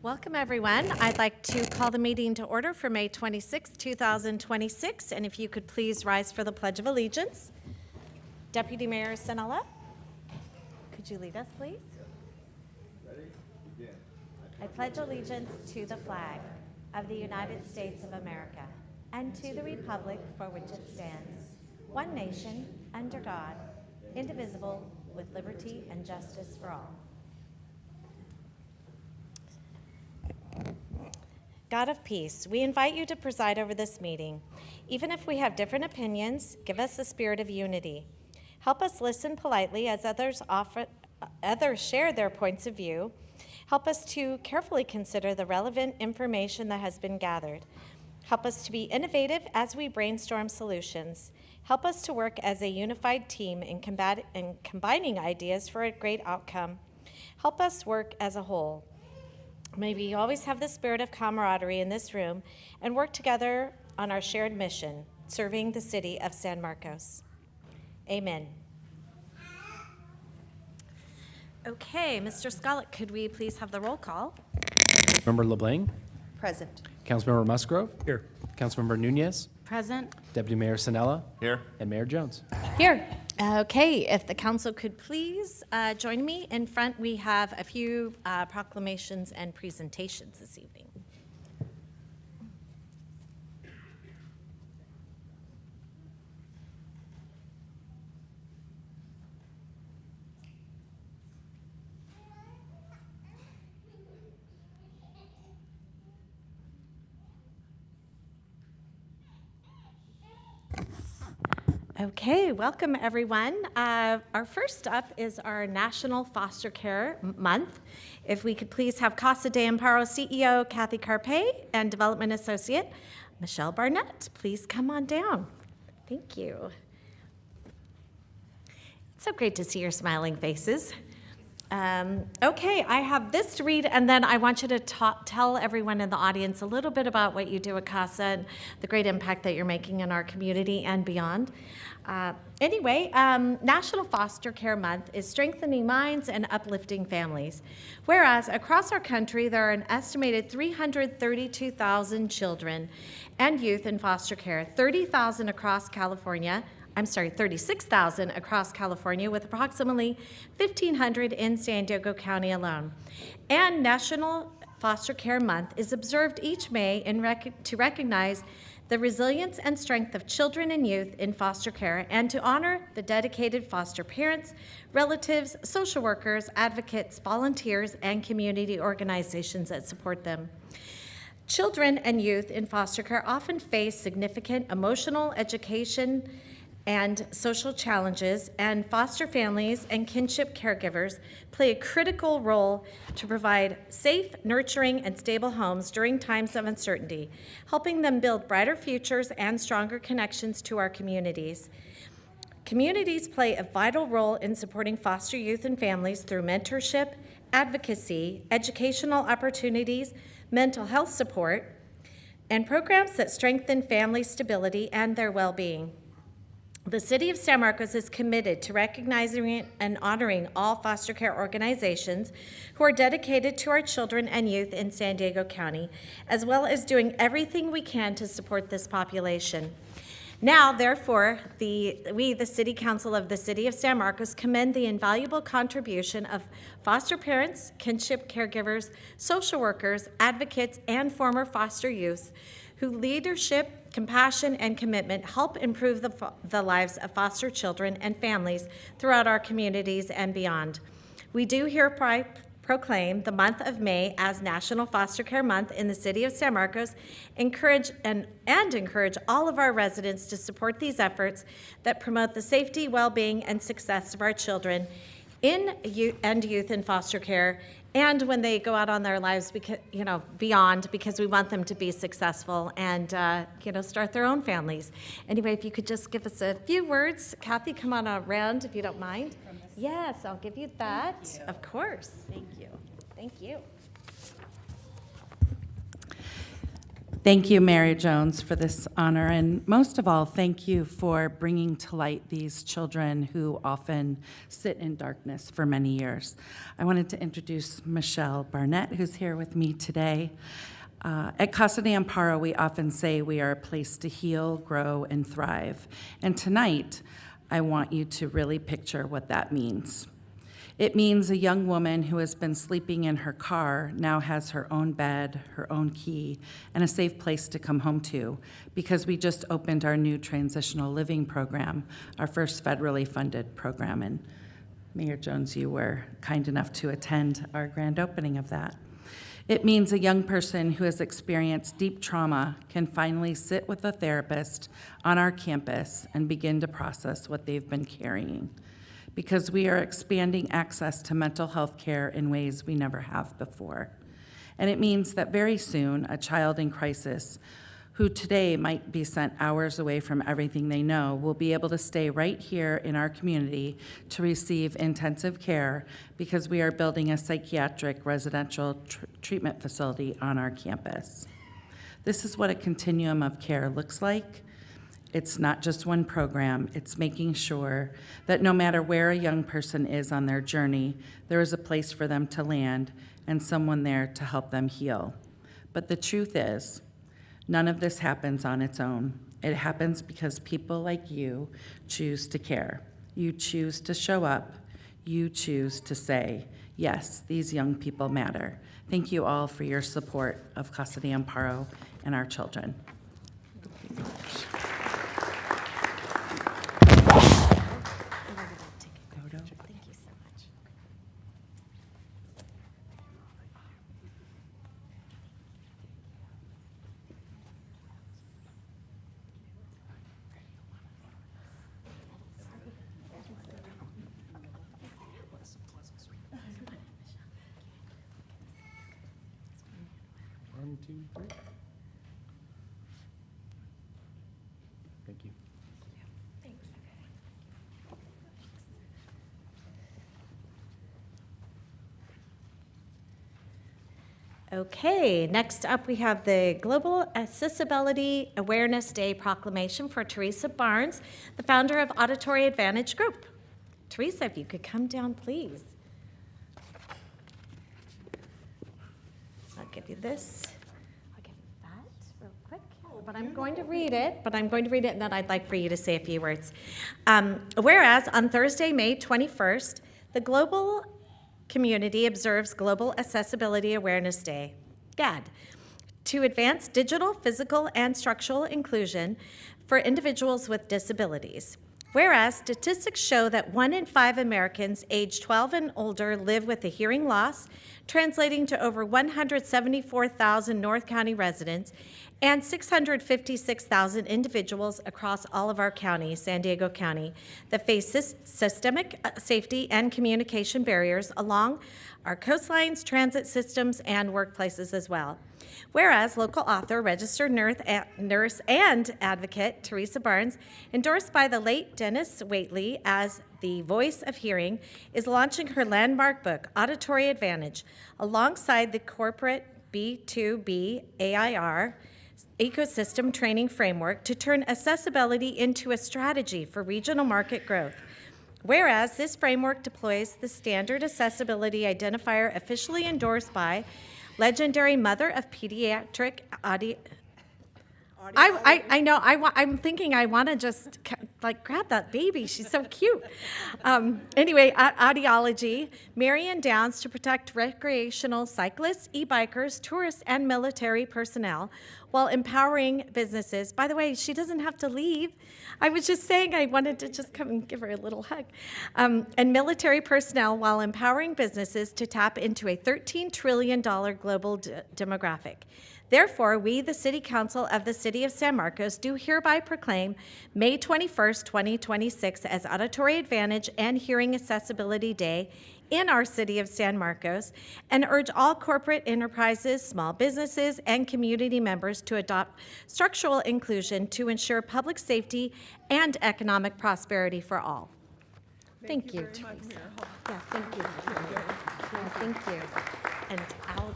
Welcome, everyone. I'd like to call the meeting to order for May 26, 2026, and if you could please rise for the Pledge of Allegiance. Deputy Mayor Sanella, could you lead us, please? Ready? Begin. I pledge allegiance to the flag of the United States of America and to the republic for which it stands, one nation, under God, indivisible, with liberty and justice for all. God of peace, we invite you to preside over this meeting. Even if we have different opinions, give us a spirit of unity. Help us listen politely as others share their points of view. Help us to carefully consider the relevant information that has been gathered. Help us to be innovative as we brainstorm solutions. Help us to work as a unified team in combining ideas for a great outcome. Help us work as a whole. May we always have the spirit of camaraderie in this room and work together on our shared mission, serving the city of San Marcos. Amen. Okay, Mr. Scarlett, could we please have the roll call? Member LeBlanc. Present. Councilmember Musgrove. Here. Councilmember Nunez. Present. Deputy Mayor Sanella. Here. And Mayor Jones. Here. Okay, if the council could please join me. In front, we have a few proclamations and presentations this evening. Okay, welcome everyone. Our first up is our National Foster Care Month. If we could please have Casa de Amparo CEO Kathy Carpe and Development Associate Michelle Barnett, please come on down. Thank you. It's so great to see your smiling faces. Okay, I have this to read, and then I want you to tell everyone in the audience a little bit about what you do at CASA and the great impact that you're making in our community and beyond. National Foster Care Month is strengthening minds and uplifting families. Whereas across our country, there are an estimated 332,000 children and youth in foster care, 36,000 across California, with approximately 1,500 in San Diego County alone. And National Foster Care Month is observed each May to recognize the resilience and strength of children and youth in foster care and to honor the dedicated foster parents, relatives, social workers, advocates, volunteers, and community organizations that support them. Children and youth in foster care often face significant emotional, education, and social challenges, and foster families and kinship caregivers play a critical role to provide safe, nurturing, and stable homes during times of uncertainty, helping them build brighter futures and stronger connections to our communities. Communities play a vital role in supporting foster youth and families through mentorship, advocacy, educational opportunities, mental health support, and programs that strengthen family stability and their well-being. The City of San Marcos is committed to recognizing and honoring all foster care organizations who are dedicated to our children and youth in San Diego County, as well as doing everything we can to support this population. Now, therefore, we, the City Council of the City of San Marcos, commend the invaluable contribution of foster parents, kinship caregivers, social workers, advocates, and former foster youth whose leadership, compassion, and commitment help improve the lives of foster children and families throughout our communities and beyond. We do hereby proclaim the month of May as National Foster Care Month in the City of San Marcos, encourage all of our residents to support these efforts that promote the safety, well-being, and success of our children in youth in foster care, and when they go out on their lives, because, beyond, because we want them to be successful and, start their own families. Anyway, if you could just give us a few words. Kathy, come on around if you don't mind. Yes, I'll give you that. Of course. Thank you. Thank you. Thank you, Mary Jones, for this honor, and most of all, thank you for bringing to light these children who often sit in darkness for many years. I wanted to introduce Michelle Barnett, who's here with me today. At Casa de Amparo, we often say we are a place to heal, grow, and thrive. And tonight, I want you to really picture what that means. It means a young woman who has been sleeping in her car now has her own bed, her own key, and a safe place to come home to, because we just opened our new transitional living program, our first federally funded program. And Mayor Jones, you were kind enough to attend our grand opening of that. It means a young person who has experienced deep trauma can finally sit with a therapist on our campus and begin to process what they've been carrying, because we are expanding access to mental health care in ways we never have before. And it means that very soon, a child in crisis who today might be sent hours away from everything they know will be able to stay right here in our community to receive intensive care, because we are building a psychiatric residential treatment facility on our campus. This is what a continuum of care looks like. It's not just one program, it's making sure that no matter where a young person is on their journey, there is a place for them to land and someone there to help them heal. But the truth is, none of this happens on its own. It happens because people like you choose to care. You choose to show up. You choose to say, yes, these young people matter. Thank you all for your support of Casa de Amparo and our children. Thank you so much. One, two, three. Thank you. Thanks. Okay, next up we have the Global Accessibility Awareness Day proclamation for Teresa Barnes, the founder of Auditory Advantage Group. Teresa, if you could come down, please. I'll give you this. I'll give you that real quick. But I'm going to read it, and then I'd like for you to say a few words. Whereas on Thursday, May 21st, the global community observes Global Accessibility Awareness Day, GAD, to advance digital, physical, and structural inclusion for individuals with disabilities. Whereas statistics show that 1 in 5 Americans aged 12 and older live with a hearing loss, translating to over 174,000 North County residents and 656,000 individuals across all of our counties, San Diego County, that face systemic safety and communication barriers along our coastlines, transit systems, and workplaces as well. Whereas local author, registered nurse, and advocate Teresa Barnes, endorsed by the late Dennis Waitley as the voice of hearing, is launching her landmark book, Auditory Advantage, alongside the corporate B2B AIR ecosystem training framework to turn accessibility into a strategy for regional market growth. Whereas this framework deploys the standard accessibility identifier officially endorsed by legendary mother of pediatric I know. I'm thinking I want to just grab that baby. She's so cute. Anyway, audiology, Marion Downs to protect recreational cyclists, e-bikers, tourists, and military personnel while empowering businesses. By the way, she doesn't have to leave. I was just saying I wanted to just come and give her a little hug. And military personnel while empowering businesses to tap into a $13 trillion global demographic. Therefore, we, the City Council of the City of San Marcos, do hereby proclaim May 21st, 2026 as Auditory Advantage and Hearing Accessibility Day in our City of San Marcos, and urge all corporate enterprises, small businesses, and community members to adopt structural inclusion to ensure public safety and economic prosperity for all. Thank you, Teresa. Yeah, thank you. Yeah, thank you. And I'll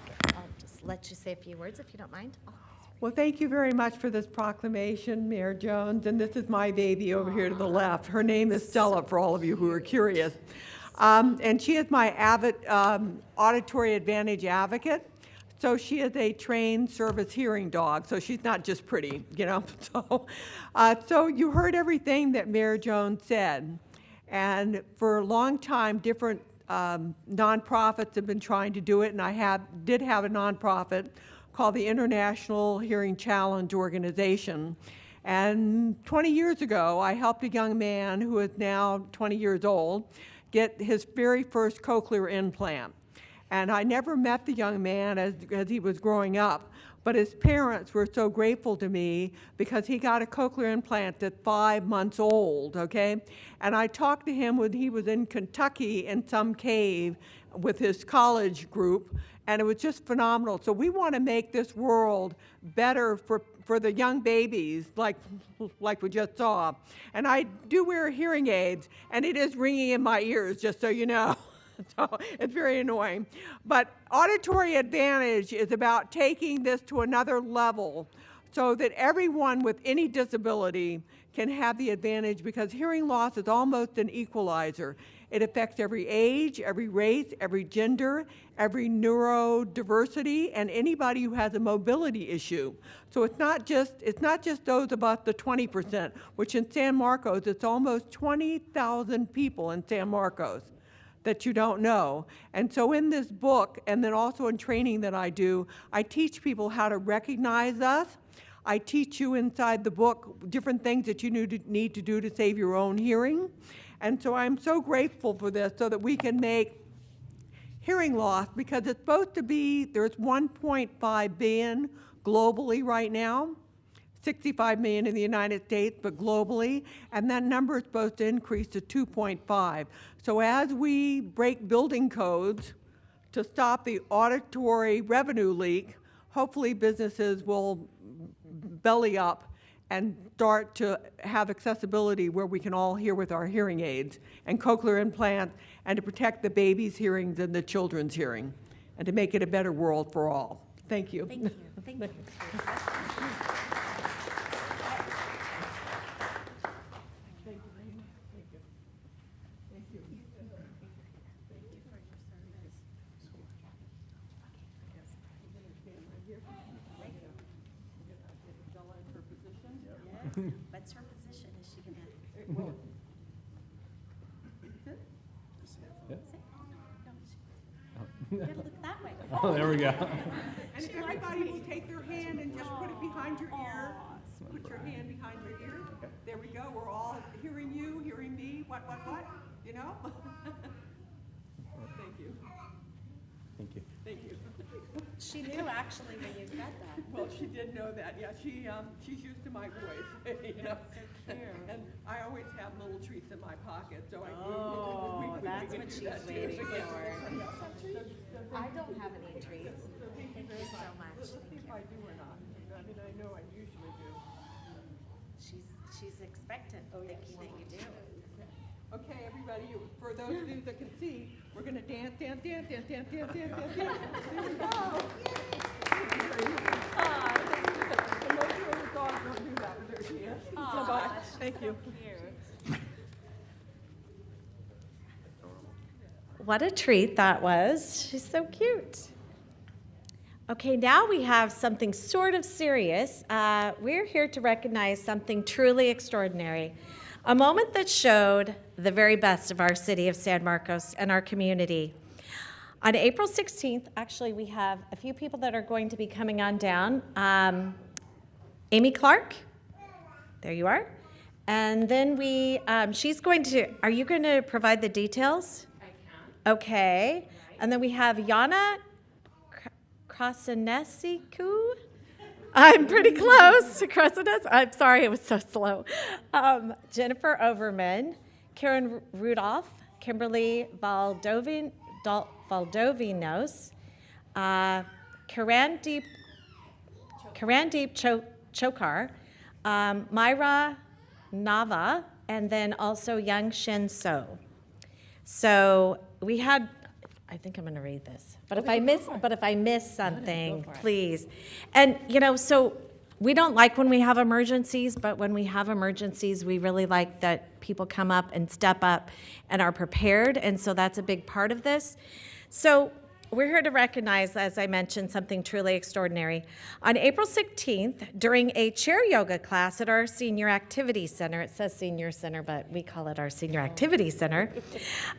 just let you say a few words if you don't mind. Oh, Well, thank you very much for this proclamation, Mayor Jones, and this is my baby over here to the left. Her name is Stella, for all of you who are curious. And she is my auditory advantage advocate. So she is a trained service hearing dog, so she's not just pretty, you know. So you heard everything that Mayor Jones said. And for a long time, different nonprofits have been trying to do it, and I did have a nonprofit called the International Hearing Challenge Organization. And 20 years ago, I helped a young man who is now 20 years old get his very first cochlear implant. And I never met the young man as he was growing up, but his parents were so grateful to me because he got a cochlear implant at 5 months old, okay? And I talked to him when he was in Kentucky in some cave with his college group, and it was just phenomenal. So we want to make this world better for the young babies, like we just saw. And I do wear hearing aids, and it is ringing in my ears, just so you know. So it's very annoying. But auditory advantage is about taking this to another level so that everyone with any disability can have the advantage, because hearing loss is almost an equalizer. It affects every age, every race, every gender, every neurodiversity, and anybody who has a mobility issue. So it's not just those about the 20%, which in San Marcos, it's almost 20,000 people in San Marcos that you don't know. And so in this book, and then also in training that I do, I teach people how to recognize us. I teach you inside the book different things that you need to do to save your own hearing. And so I'm so grateful for this, so that we can make hearing loss, because it's supposed to be, there's 1.5 billion globally right now, 65 million in the United States, but globally, and that number is supposed to increase to 2.5. So as we break building codes to stop the auditory revenue leak, hopefully businesses will belly up and start to have accessibility where we can all hear with our hearing aids and cochlear implants, and to protect the baby's hearing and the children's hearing, and to make it a better world for all. Thank you. Thank you. Thank you. What's her position? Is she gonna? You gotta look that way. Oh, there we go. And if everybody will take their hand and just put it behind your ear, put your hand behind your ear. There we go. We're all hearing you, hearing me. What? You know? Thank you. Thank you. Thank you. She knew actually when you said that. Well, she did know that. Yeah, she's used to my voice. You know? And I always have little treats in my pocket, so I. Oh, that's can what do she's that too. waiting for. I don't have any treats. Thank you so much. Let's see if I do or not. I mean, I know I usually do. She's expectant, thinking that you do. Okay, everybody, for those of you that can see, we're gonna dance. There we go. And most of the dogs don't do that, but there she is. Bye. Thank you. What a treat that was. She's so cute. Okay, now we have something sort of serious. We're here to recognize something truly extraordinary. A moment that showed the very best of our city of San Marcos and our community. On April 16th, actually, we have a few people that are going to be coming on down. Amy Clark, there you are. And then she's going to, are you going to provide the details? I can. Okay. And then we have Yana Krasinesiku. I'm pretty close to Krasinesiku. I'm sorry, it was so slow. Jennifer Overman, Karen Rudolph, Kimberly Valdovinos, Karandeep Chokar, Myra Nava, and then also Young Shin So. So we had, I think I'm going to read this, but if I miss something, please. And so We don't like when we have emergencies, but when we have emergencies, we really like that people come up and step up and are prepared, and so that's a big part of this. So we're here to recognize, as I mentioned, something truly extraordinary. On April 16th, during a chair yoga class at our Senior Activity Center, it says Senior Center, but we call it our Senior Activity Center,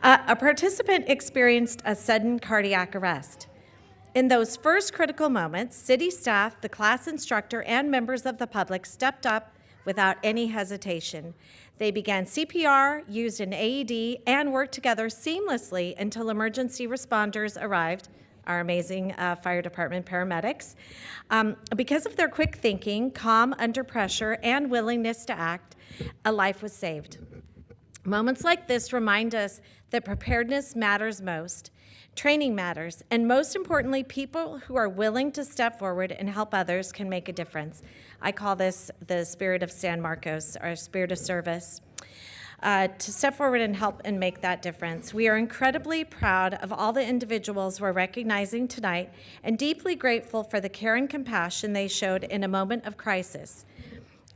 a participant experienced a sudden cardiac arrest. In those first critical moments, city staff, the class instructor, and members of the public stepped up without any hesitation. They began CPR, used an AED, and worked together seamlessly until emergency responders arrived, our amazing fire department paramedics. Because of their quick thinking, calm under pressure, and willingness to act, a life was saved. Moments like this remind us that preparedness matters most. Training matters, and most importantly, people who are willing to step forward and help others can make a difference. I call this the spirit of San Marcos, our spirit of service. To step forward and help and make that difference. We are incredibly proud of all the individuals we're recognizing tonight and deeply grateful for the care and compassion they showed in a moment of crisis.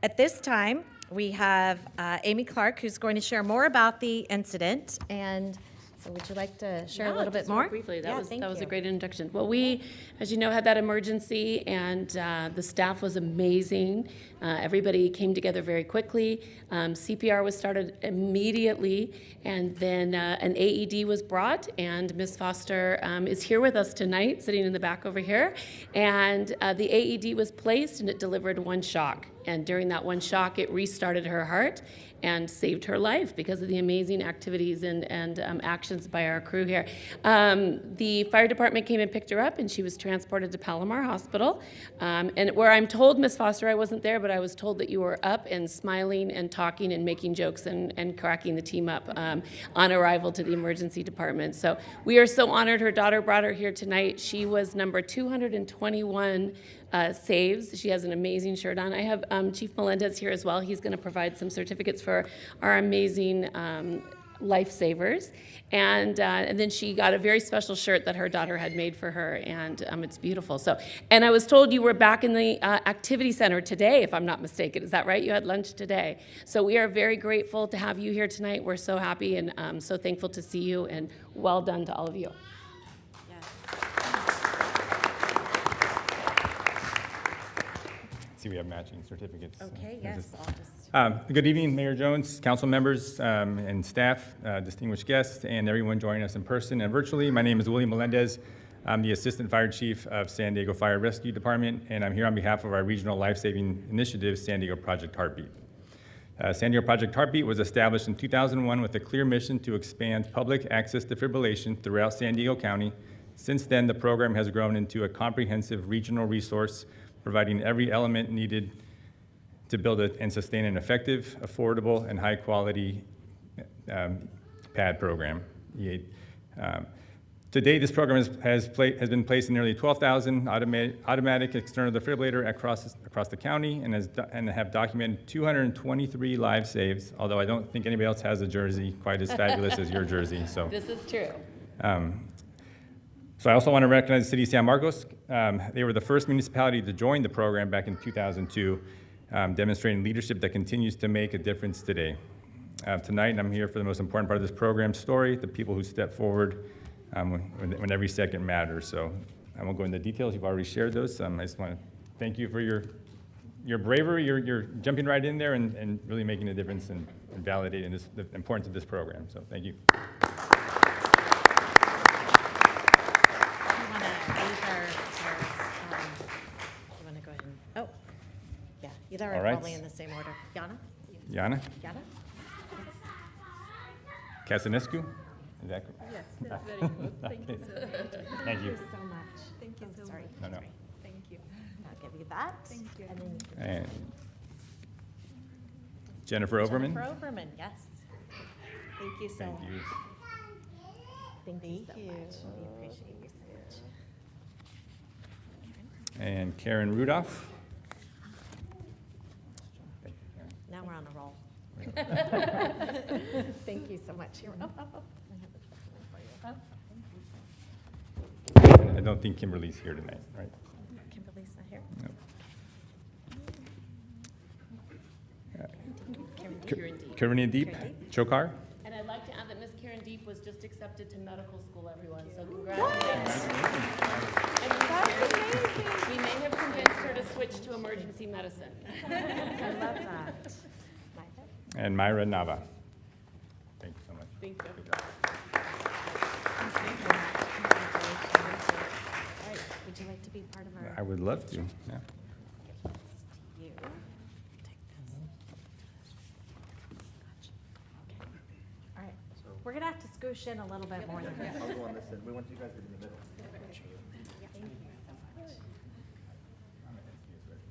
At this time, we have Amy Clark, who's going to share more about the incident. And so would you like to share a little bit just more? Briefly, that was you. a great introduction. Well, we, as you know, had that emergency, and the staff was amazing. Everybody came together very quickly. CPR was started immediately, and then an AED was brought, and Ms. Foster is here with us tonight, sitting in the back over here. And the AED was placed, and it delivered one shock. And during that one shock, it restarted her heart and saved her life because of the amazing activities and actions by our crew here. The fire department came and picked her up, and she was transported to Palomar Hospital. And where I'm told, Ms. Foster, I wasn't there, but I was told that you were up and smiling and talking and making jokes and cracking the team up on arrival to the emergency department. So we are so honored. Her daughter brought her here tonight. She was number 221 saves. She has an amazing shirt on. I have Chief Melendez here as well. He's going to provide some certificates for our amazing lifesavers. And then she got a very special shirt that her daughter had made for her, and it's beautiful. So, and I was told you were back in the activity center today, if I'm not mistaken. Is that right? You had lunch today. So we are very grateful to have you here tonight. We're so happy and so thankful to see you, and well done to all of you. See, we have matching certificates. Okay, yes, I'll just. Good evening, Mayor Jones, council members, and staff, distinguished guests, and everyone joining us in person and virtually. My name is William Melendez. I'm the Assistant Fire Chief of San Diego Fire Rescue Department, and I'm here on behalf of our regional life-saving initiative, San Diego Project Heartbeat. San Diego Project Heartbeat was established in 2001 with a clear mission to expand public access defibrillation throughout San Diego County. Since then, the program has grown into a comprehensive regional resource providing every element needed to build and sustain an effective, affordable, and high-quality PAD program. To date, this program has been placed in nearly 12,000 automatic external defibrillator across the county and have documented 223 live saves, although I don't think anybody else has a jersey quite as fabulous as your jersey. So. This is true. So I also want to recognize the city of San Marcos. They were the first municipality to join the program back in 2002, demonstrating leadership that continues to make a difference today. Tonight, I'm here for the most important part of this program story, the people who step forward when every second matters. So I won't go into details. You've already shared those. I just want to thank you for your bravery. You're jumping right in there and really making a difference and validating the importance of this program. So thank you. Either are All right. probably in the same order. Yana? Yana? Yana? Casanescu? Is that correct? Yes, that's very good. Thank you so much. Thank you. So much. Thank you so Sorry. much. No, no. Thank you. I'll give you that. Thank you. And then And Jennifer Overman? Jennifer Overman, yes. Thank you so Thank much. you. Thank you so much. We appreciate you so much. And Karen Rudolph? Thank you, Karen. Now we're on a roll. Thank you so much. Here, oh. I have this for you. Oh, I don't think Kimberly's here tonight, right? Kimberly's not here. No. Kieran Deep. Kieran Deep, Chokar. And I'd like to add that Miss Kieran Deep was just accepted to medical school, everyone, so congratulations. And we may have convinced her to switch to emergency medicine. I love that. And Myra Nava. Thank you so much. Thank you. All right, would you like to be part of our? I would love to, yeah. You take this. Okay. All right, we're gonna have to scoosh in a little bit more than that. I'll go on this end. We want you guys to be in the middle.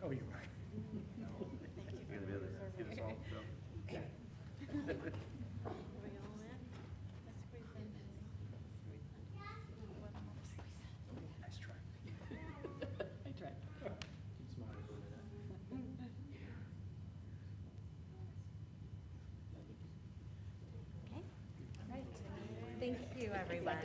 Oh, you're right. Okay, all right. Thank you, everyone.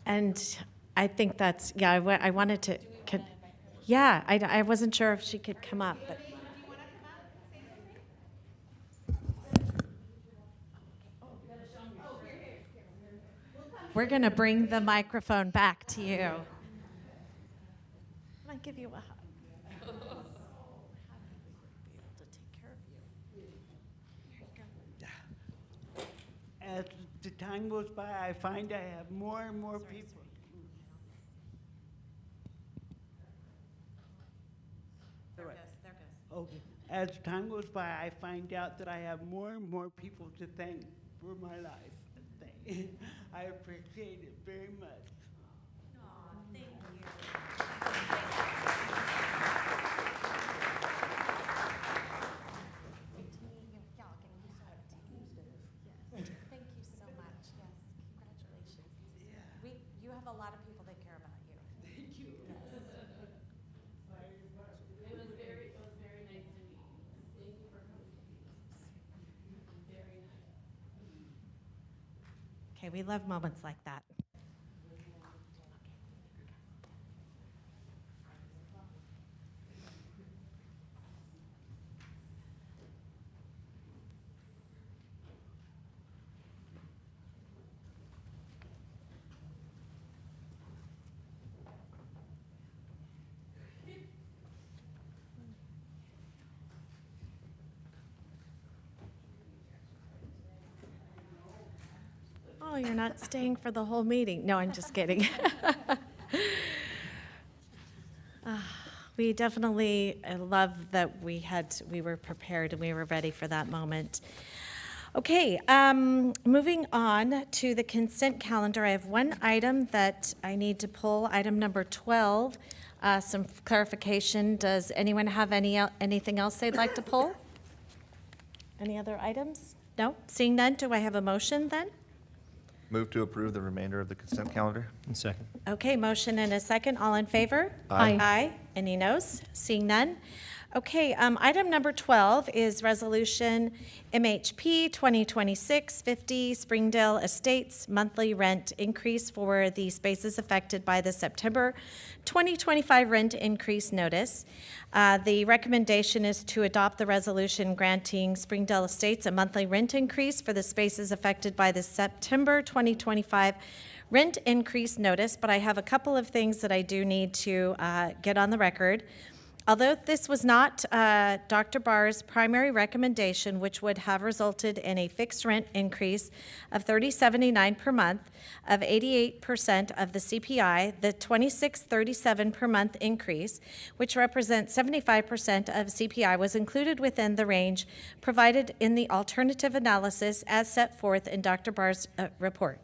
And I think that's, yeah, I wanted to, yeah, I wasn't sure if she could come up, but. We're going to bring the microphone back to you. I'm going to give you a hug. As the time goes by, I find I have more and more people. Okay. As time goes by, I find out that I have more and more people to thank for my life. I appreciate it very much. Thank you so much. Yes, congratulations. You have a lot of people that care about you. Thank you. It was very nice to meet you. Thank you for coming. Very nice. Okay, we love moments like that. Oh, you're not staying for the whole meeting. No, I'm just kidding. We definitely love that we were prepared and we were ready for that moment. Okay, moving on to the consent calendar. I have one item that I need to pull, item number 12. Some clarification. Does anyone have anything else they'd like to pull? Any other items? No? Seeing none, do I have a motion then? Move to approve the remainder of the consent calendar. Second. Okay, motion and a second. All in favor? Aye. Aye. Any noes? Seeing none? Okay, item number 12 is Resolution MHP 2026-50 Springdale Estates monthly rent increase for the spaces affected by the September 2025 rent increase notice. The recommendation is to adopt the resolution granting Springdale Estates a monthly rent increase for the spaces affected by the September 2025 rent increase notice, but I have a couple of things that I do need to get on the record. Although this was not Dr. Barr's primary recommendation, which would have resulted in a fixed rent increase of $30.79 per month of 88% of the CPI, the $26.37 per month increase, which represents 75% of CPI, was included within the range provided in the alternative analysis as set forth in Dr. Barr's report,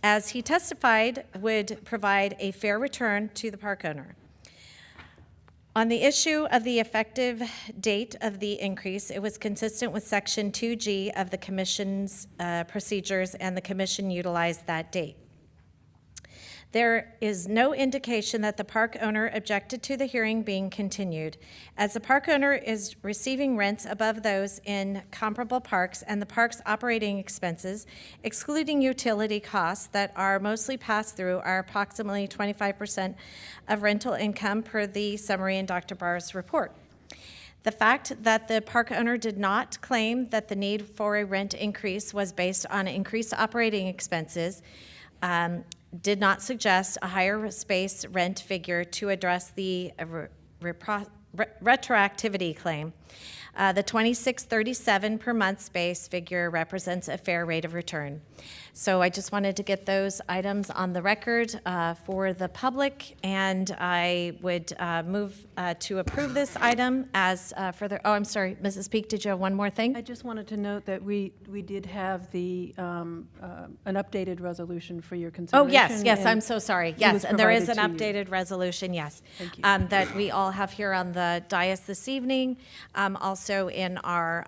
as he testified would provide a fair return to the park owner. On the issue of the effective date of the increase, it was consistent with Section 2G of the Commission's procedures, and the Commission utilized that date. There is no indication that the park owner objected to the hearing being continued. As the park owner is receiving rents above those in comparable parks and the park's operating expenses, excluding utility costs that are mostly passed through, are approximately 25% of rental income per the summary in Dr. Barr's report. The fact that the park owner did not claim that the need for a rent increase was based on increased operating expenses did not suggest a higher space rent figure to address the retroactivity claim. The $26.37 per month space figure represents a fair rate of return. So I just wanted to get those items on the record for the public, and I would move to approve this item as further. Oh, I'm sorry, Mrs. Peak, did you have one more thing? I just wanted to note that we did have the, an updated resolution for your Oh, consideration. yes, and I'm so sorry. it Yes, was and there is an provided to you. updated resolution, yes. Thank you. That we all have here on the dais this evening, also in our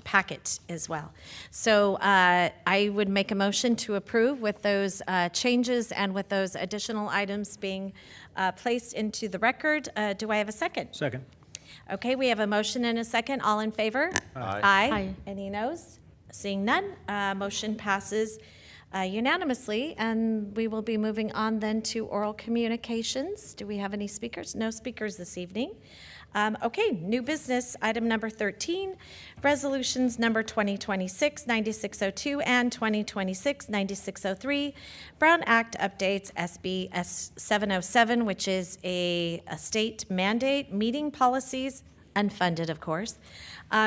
packet as well. So I would make a motion to approve with those changes and with those additional items being placed into the record. Do I have a second? Second. Okay, we have a motion and a second. All in favor? Aye. Aye. Any noes? Seeing none, motion passes unanimously, and we will be moving on then to oral communications. Do we have any speakers? No speakers this evening. Okay, new business, item number 13, resolutions number 2026-9602 and 2026-9603, Brown Act updates, SB 707, which is a state mandate, meeting policies, unfunded, of course,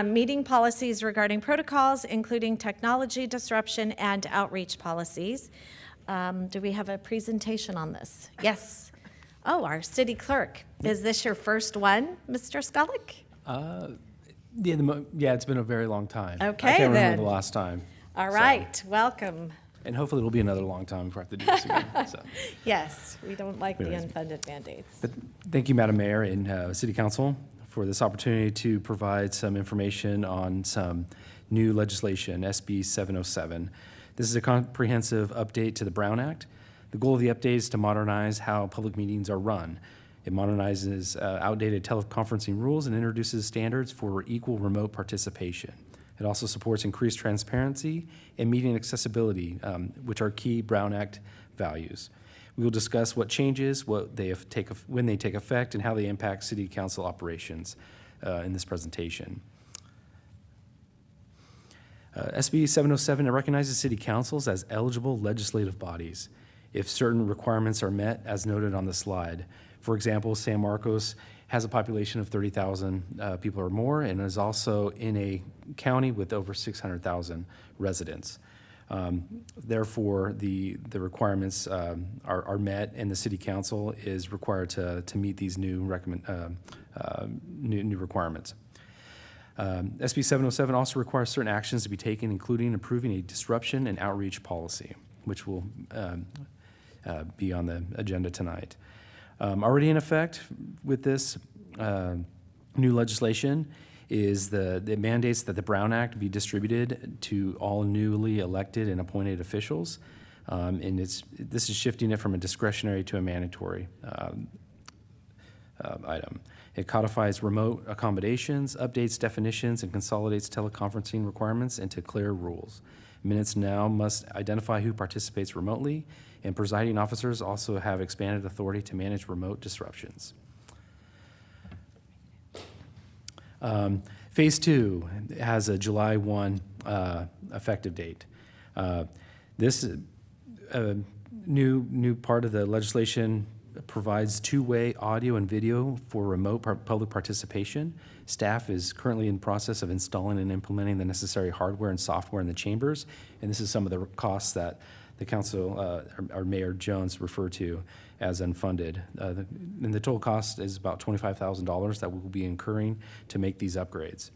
meeting policies regarding protocols, including technology disruption and outreach policies. Do we have a presentation on this? Yes. Oh, our city clerk. Is this your first one, Mr. Skullick? Yeah, it's been a very long time. Okay, I can't then. remember the last time. All So- right, welcome. And hopefully it'll be another long time before I have to do this again. So. Yes, we don't like the Anyways. unfunded mandates. But thank you, Madam Mayor and City Council, for this opportunity to provide some information on some new legislation, SB 707. This is a comprehensive update to the Brown Act. The goal of the update is to modernize how public meetings are run. It modernizes outdated teleconferencing rules and introduces standards for equal remote participation. It also supports increased transparency and meeting accessibility, which are key Brown Act values. We will discuss what changes, when they take effect, and how they impact City Council operations in this presentation. SB 707 recognizes city councils as eligible legislative bodies if certain requirements are met, as noted on the slide. For example, San Marcos has a population of 30,000 people or more and is also in a county with over 600,000 residents. Therefore, the requirements are met, and the city council is required to meet these new requirements. SB 707 also requires certain actions to be taken, including approving a disruption and outreach policy, which will be on the agenda tonight. Already in effect with this new legislation is the mandates that the Brown Act be distributed to all newly elected and appointed officials. And this is shifting it from a discretionary to a mandatory item. It codifies remote accommodations, updates definitions, and consolidates teleconferencing requirements into clear rules. Minutes now must identify who participates remotely, and presiding officers also have expanded authority to manage remote disruptions. Phase 2 has a July 1 effective date. This new part of the legislation provides two-way audio and video for remote public participation. Staff is currently in process of installing and implementing the necessary hardware and software in the chambers, and this is some of the costs that the council, or Mayor Jones, referred to as unfunded. And the total cost is about $25,000 that we'll be incurring to make these upgrades.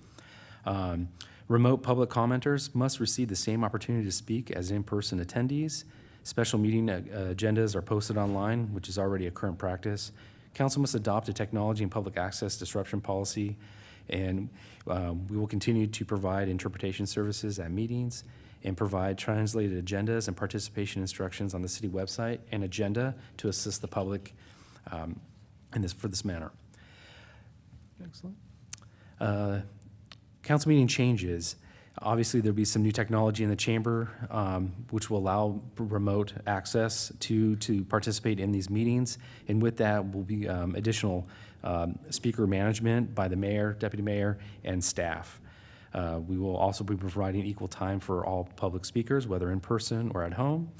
Remote public commenters must receive the same opportunity to speak as in-person attendees. Special meeting agendas are posted online, which is already a current practice. Council must adopt a technology and public access disruption policy, and we will continue to provide interpretation services at meetings. and provide translated agendas and participation instructions on the city website and agenda to assist the public for this manner. Excellent. Council meeting changes. Obviously, there'll be some new technology in the chamber, which will allow remote access to participate in these meetings. And with that will be additional speaker management by the mayor, deputy mayor, and staff. We will also be providing equal time for all public speakers, whether in person or at home.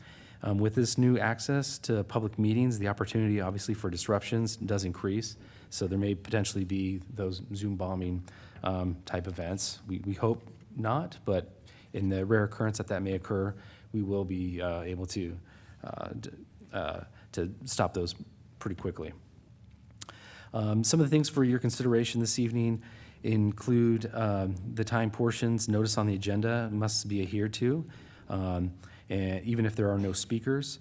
With this new access to public meetings, the opportunity obviously for disruptions does increase. So there may potentially be those Zoom bombing type events. We hope not, but in the rare occurrence that may occur, we will be able to stop those pretty quickly. Some of the things for your consideration this evening include the time portions. Notice on the agenda must be adhered to, and even if there are no speakers.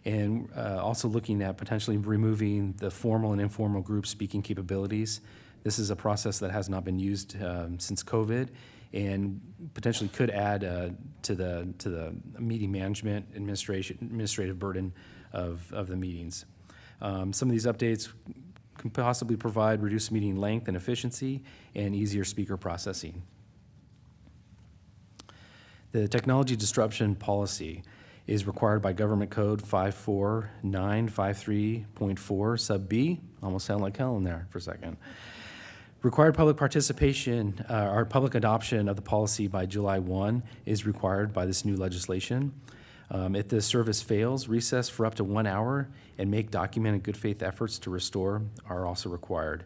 And also looking at potentially removing the formal and informal group speaking capabilities. This is a process that has not been used since COVID, and potentially could add to the meeting management administrative burden of the meetings. Some of these updates can possibly provide reduced meeting length and efficiency and easier speaker processing. The technology disruption policy is required by Government Code 54953.4 sub B. Almost sound like Helen there for a second. Required public participation or public adoption of the policy by July 1 is required by this new legislation. If the service fails, recess for up to 1 hour and make documented good faith efforts to restore are also required.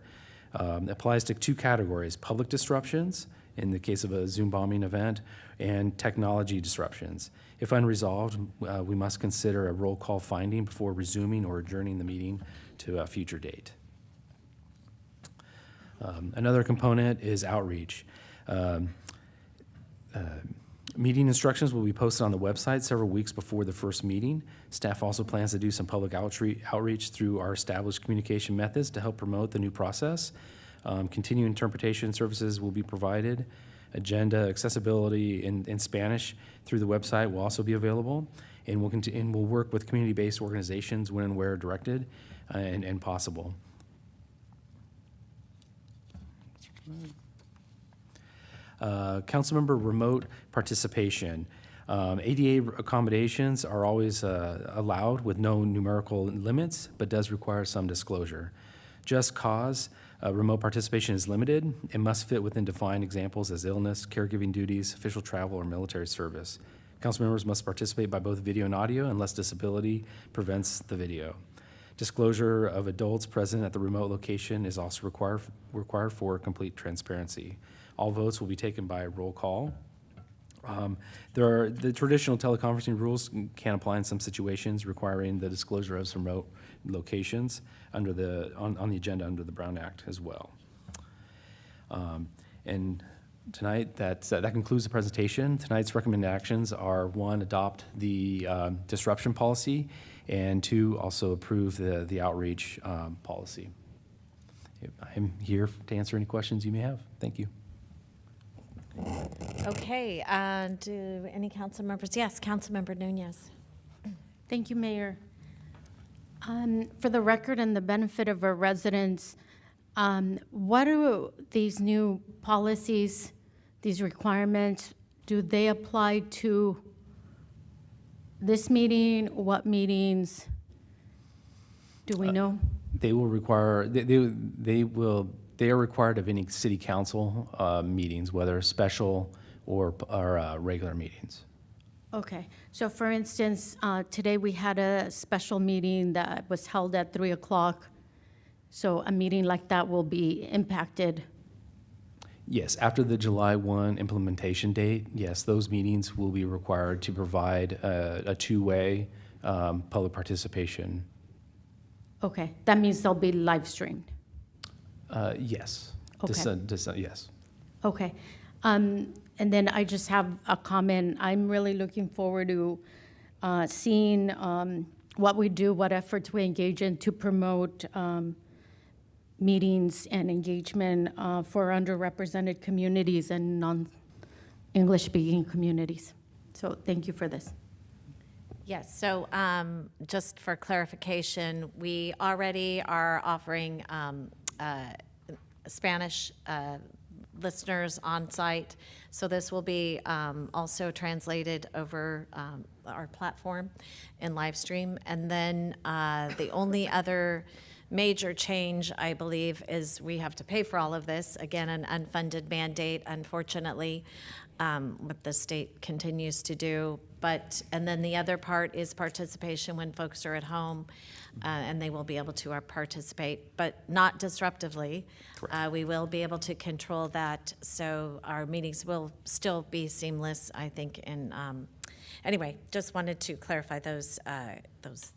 It applies to 2 categories: public disruptions, in the case of a Zoom bombing event, and technology disruptions. If unresolved, we must consider a roll call finding before resuming or adjourning the meeting to a future date. Another component is outreach. Meeting instructions will be posted on the website several weeks before the first meeting. Staff also plans to do some public outreach through our established communication methods to help promote the new process. Continuing interpretation services will be provided. Agenda accessibility in Spanish through the website will also be available. And we'll work with community-based organizations when and where directed and possible. Councilmember remote participation. ADA accommodations are always allowed with no numerical limits, but does require some disclosure. Just cause remote participation is limited and must fit within defined examples as illness, caregiving duties, official travel, or military service. Council members must participate by both video and audio unless disability prevents the video. Disclosure of adults present at the remote location is also required for complete transparency. All votes will be taken by roll call. The traditional teleconferencing rules can apply in some situations requiring the disclosure of some remote locations on the agenda under the Brown Act as well. And tonight, that concludes the presentation. Tonight's recommended actions are: 1, adopt the disruption policy, and 2, also approve the outreach policy. I'm here to answer any questions you may have. Thank you. Okay, do any council members? Yes, Councilmember Nunez. Thank you, Mayor. For the record and the benefit of our residents, what do these new policies, these requirements, do they apply to this meeting? What meetings? Do we know? They will require, they are required of any city council meetings, whether special or regular meetings. Okay, so for instance, today we had a special meeting that was held at 3 o'clock. So a meeting like that will be impacted. Yes, after the July 1 implementation date, yes, those meetings will be required to provide a two-way public participation. Okay, that means they'll be live streamed. Yes. Okay. Yes. Okay. And then I just have a comment. I'm really looking forward to seeing what we do, what efforts we engage in to promote meetings and engagement for underrepresented communities and non-English speaking communities. So thank you for this. Yes, so just for clarification, we already are offering Spanish listeners on site, so this will be also translated over our platform in live stream. And then the only other major change, I believe, is we have to pay for all of this. Again, an unfunded mandate, unfortunately, what the state continues to do. And then the other part is participation when folks are at home, and they will be able to participate, but not disruptively. We will be able to control that, so our meetings will still be seamless, I think. And anyway, just wanted to clarify those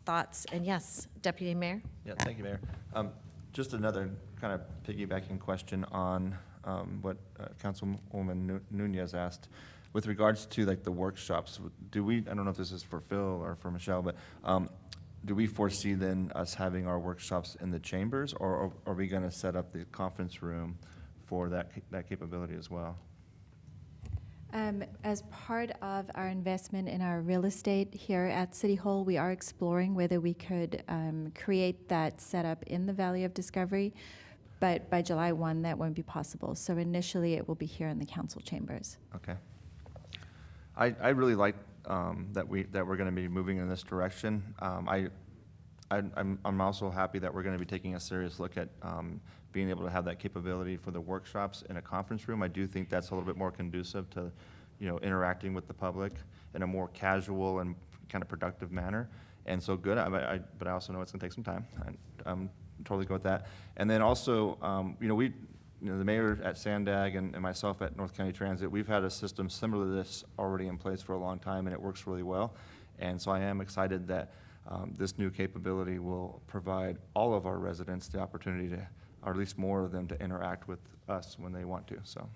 thoughts. And yes, Deputy Mayor? Yeah, thank you, Mayor. Just another kind of piggybacking question on what Councilwoman Nunez asked. With regards to like the workshops, I don't know if this is for Phil or for Michelle, but do we foresee then us having our workshops in the chambers, or are we going to set up the conference room for that capability as well? As part of our investment in our real estate here at City Hall, we are exploring whether we could create that setup in the Valley of Discovery, but by July 1, that won't be possible. So initially, it will be here in the council chambers. Okay. I really like that we're going to be moving in this direction. I'm also happy that we're going to be taking a serious look at being able to have that capability for the workshops in a conference room. I do think that's a little bit more conducive to, interacting with the public in a more casual and kind of productive manner. And so good, but I also know it's going to take some time. I'm totally good with that. And then also, the mayor at Sandag and myself at North County Transit, we've had a system similar to this already in place for a long time, and it works really well. And so I am excited that this new capability will provide all of our residents the opportunity to, or at least more of them, to interact with us when they want to. So,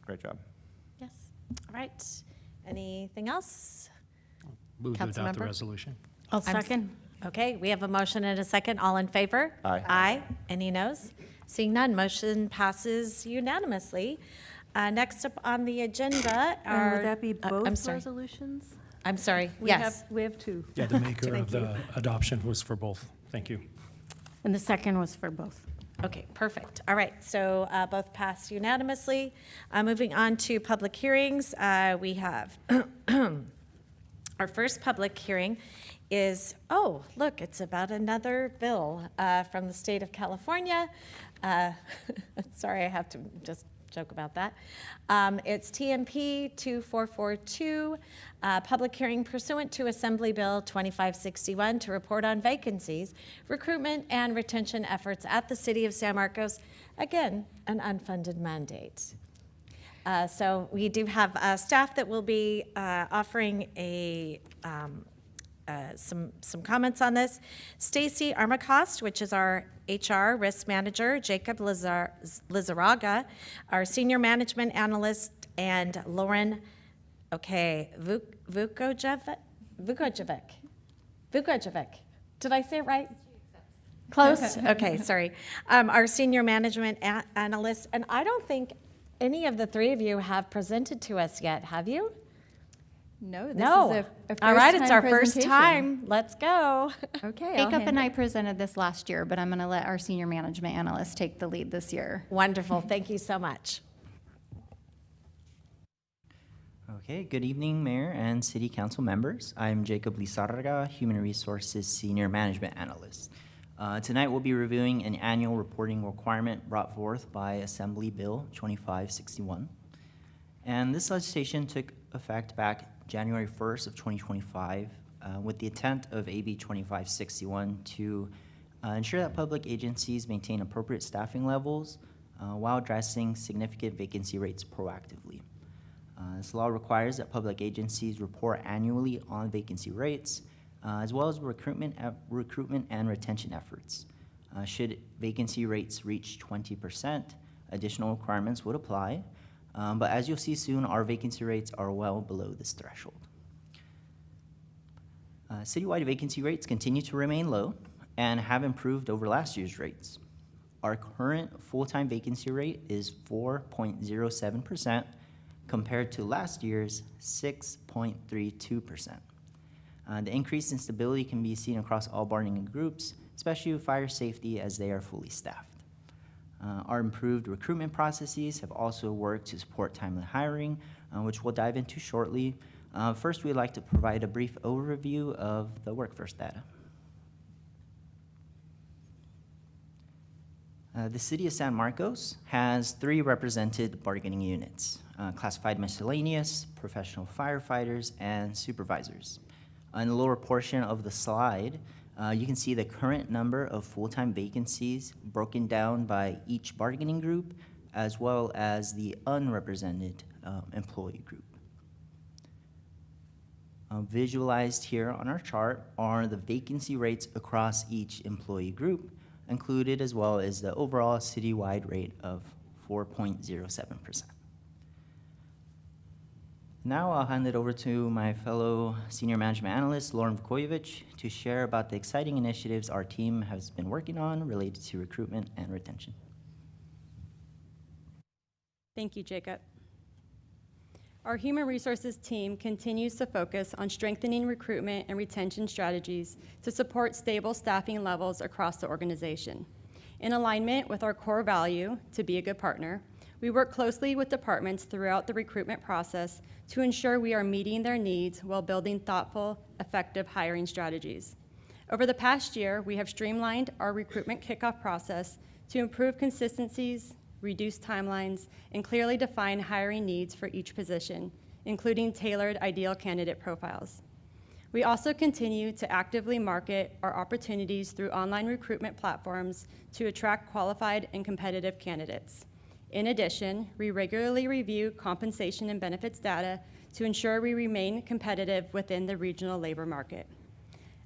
great job. Yes. All right. Anything else? Move to adopt the Councilmember? resolution. I'll second. Okay, we have a motion and a second. All in favor? Aye. Aye. Any noes? Seeing none, motion passes unanimously. Next up on the agenda And are... would that be I'm both sorry. resolutions? I'm sorry, We yes. have two. Yeah, the maker Thank of the adoption was for both. Thank you. And the second was for both. Okay, perfect. All right, so both passed unanimously. Moving on to public hearings, we have our first public hearing is, look, it's about another bill from the state of California. Sorry, I have to just joke about that. It's TMP 2442, public hearing pursuant to Assembly Bill 2561 to report on vacancies, recruitment, and retention efforts at the city of San Marcos. Again, an unfunded mandate. So we do have staff that will be offering some comments on this. Stacy Armacost, which is our HR risk manager, Jacob Lizaraga, our senior management analyst, and Lauren, Vukojevic. Did I say it right? Close? Okay, sorry. Our senior management analyst, and I don't think any of the three of you have presented to us yet, have you? No, this No. is a All right, it's first-time our first presentation. time. Let's go. Okay, Jacob and I presented this last year, but I'm going to let our senior management analyst take the lead this year. Wonderful. Thank you so much. Okay, good evening, Mayor and City Council members. I'm Jacob Lizarraga, Human Resources Senior Management Analyst. Tonight we'll be reviewing an annual reporting requirement brought forth by Assembly Bill 2561. And this legislation took effect back January 1st of 2025 with the intent of AB 2561 to ensure that public agencies maintain appropriate staffing levels while addressing significant vacancy rates proactively. This law requires that public agencies report annually on vacancy rates, as well as recruitment and retention efforts. Should vacancy rates reach 20%, additional requirements would apply. But as you'll see soon, our vacancy rates are well below this threshold. Citywide vacancy rates continue to remain low and have improved over last year's rates. Our current full-time vacancy rate is 4.07%, compared to last year's 6.32%. The increase in stability can be seen across all bargaining groups, especially with fire safety as they are fully staffed. Our improved recruitment processes have also worked to support timely hiring, which we'll dive into shortly. First, we'd like to provide a brief overview of the workforce data. The City of San Marcos has 3 represented bargaining units, classified miscellaneous, professional firefighters, and supervisors. On the lower portion of the slide, you can see the current number of full-time vacancies broken down by each bargaining group, as well as the unrepresented employee group. Visualized here on our chart are the vacancy rates across each employee group, included as well as the overall citywide rate of 4.07%. Now I'll hand it over to my fellow senior management analyst, Lauren Vukojevic, to share about the exciting initiatives our team has been working on related to recruitment and retention. Thank you, Jacob. Our human resources team continues to focus on strengthening recruitment and retention strategies to support stable staffing levels across the organization. In alignment with our core value, to be a good partner, we work closely with departments throughout the recruitment process to ensure we are meeting their needs while building thoughtful, effective hiring strategies. Over the past year, we have streamlined our recruitment kickoff process to improve consistencies, reduce timelines, and clearly define hiring needs for each position, including tailored ideal candidate profiles. We also continue to actively market our opportunities through online recruitment platforms to attract qualified and competitive candidates. In addition, we regularly review compensation and benefits data to ensure we remain competitive within the regional labor market.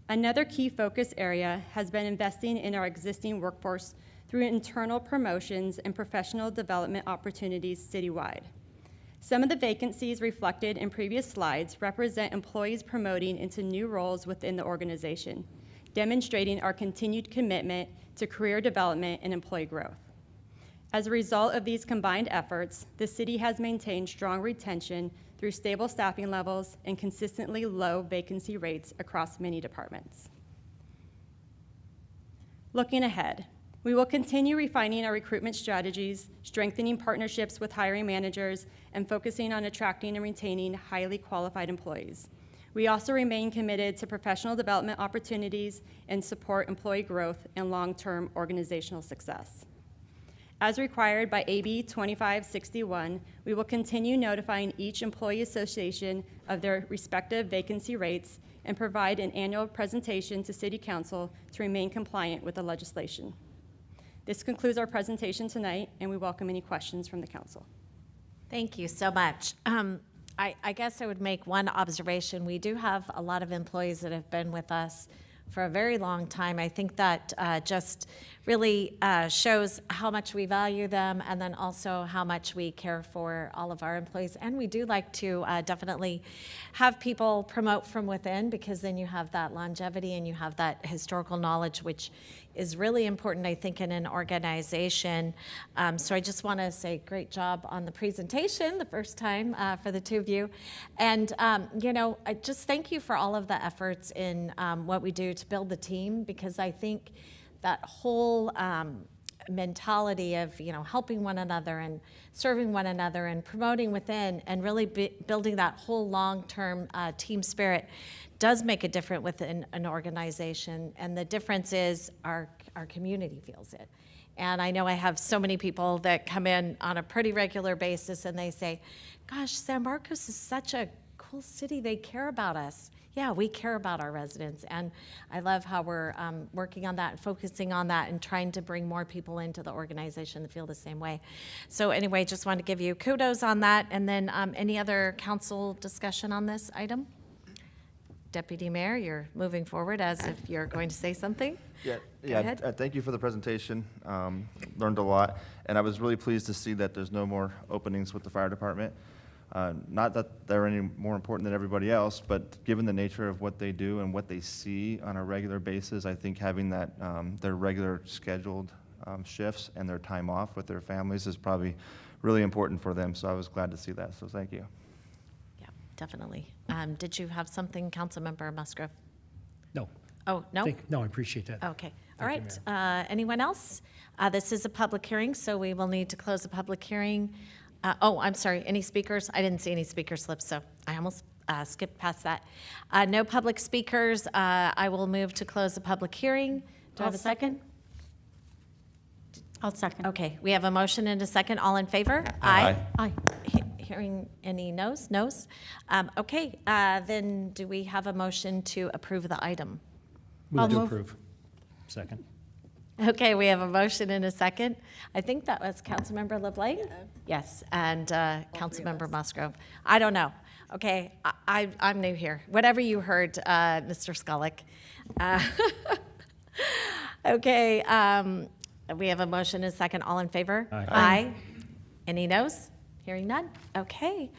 Another key focus area has been investing in our existing workforce through internal promotions and professional development opportunities citywide. Some of the vacancies reflected in previous slides represent employees promoting into new roles within the organization, demonstrating our continued commitment to career development and employee growth. As a result of these combined efforts, the city has maintained strong retention through stable staffing levels and consistently low vacancy rates across many departments. Looking ahead, we will continue refining our recruitment strategies, strengthening partnerships with hiring managers, and focusing on attracting and retaining highly qualified employees. We also remain committed to professional development opportunities and support employee growth and long-term organizational success. As required by AB 2561, we will continue notifying each employee association of their respective vacancy rates and provide an annual presentation to City Council to remain compliant with the legislation. This concludes our presentation tonight, and we welcome any questions from the council. Thank you so much. I guess I would make one observation. We do have a lot of employees that have been with us for a very long time. I think that just really shows how much we value them, and then also how much we care for all of our employees. And we do like to definitely have people promote from within, because then you have that longevity and you have that historical knowledge, which is really important, I think, in an organization. So I just want to say great job on the presentation the first time for the two of you. And, you know, I just thank you for all of the efforts in what we do to build the team, because I think that whole mentality of, you know, helping one another and serving one another and promoting within and really building that whole long-term team spirit does make a difference within an organization. And the difference is our community feels it. And I know I have so many people that come in on a pretty regular basis and they say, gosh, San Marcos is such a cool city. They care about us. Yeah, we care about our residents. And I love how we're working on that and focusing on that and trying to bring more people into the organization that feel the same way. So anyway, just want to give you kudos on that. And then any other council discussion on this item? Deputy Mayor, you're moving forward as if you're going to say something. Yeah, Go ahead. thank you for the presentation. Learned a lot, and I was really pleased to see that there's no more openings with the fire department. Not that they're any more important than everybody else, but given the nature of what they do and what they see on a regular basis, I think having that their regular scheduled shifts and their time off with their families is probably really important for them. So I was glad to see that. So thank you. Yeah, definitely. Did you have something, Councilmember Musgrove? No. Oh, no? No, I appreciate that. Okay, all Thank you, right. Anyone else? This is a public hearing, so we will need to close the public hearing. Oh, I'm sorry, any speakers? I didn't see any speaker slips, so I almost skipped past that. No public speakers. I will move to close the public hearing. Do I have a second? I'll second. Okay, we have a motion and a second. All in favor? Aye. Aye. Hearing any noes? Noes? Okay, then do we have a motion to approve the item? Move to move. approve. Second. Okay, we have a motion and a second. I think that was Councilmember LeBlanc? Yes, and Councilmember Musgrove. I don't know. Okay, I'm new here. Whatever you heard, Mr. Skullick. Okay, we have a motion and a second. All in favor? Aye. Aye. Any noes? Hearing none? Okay.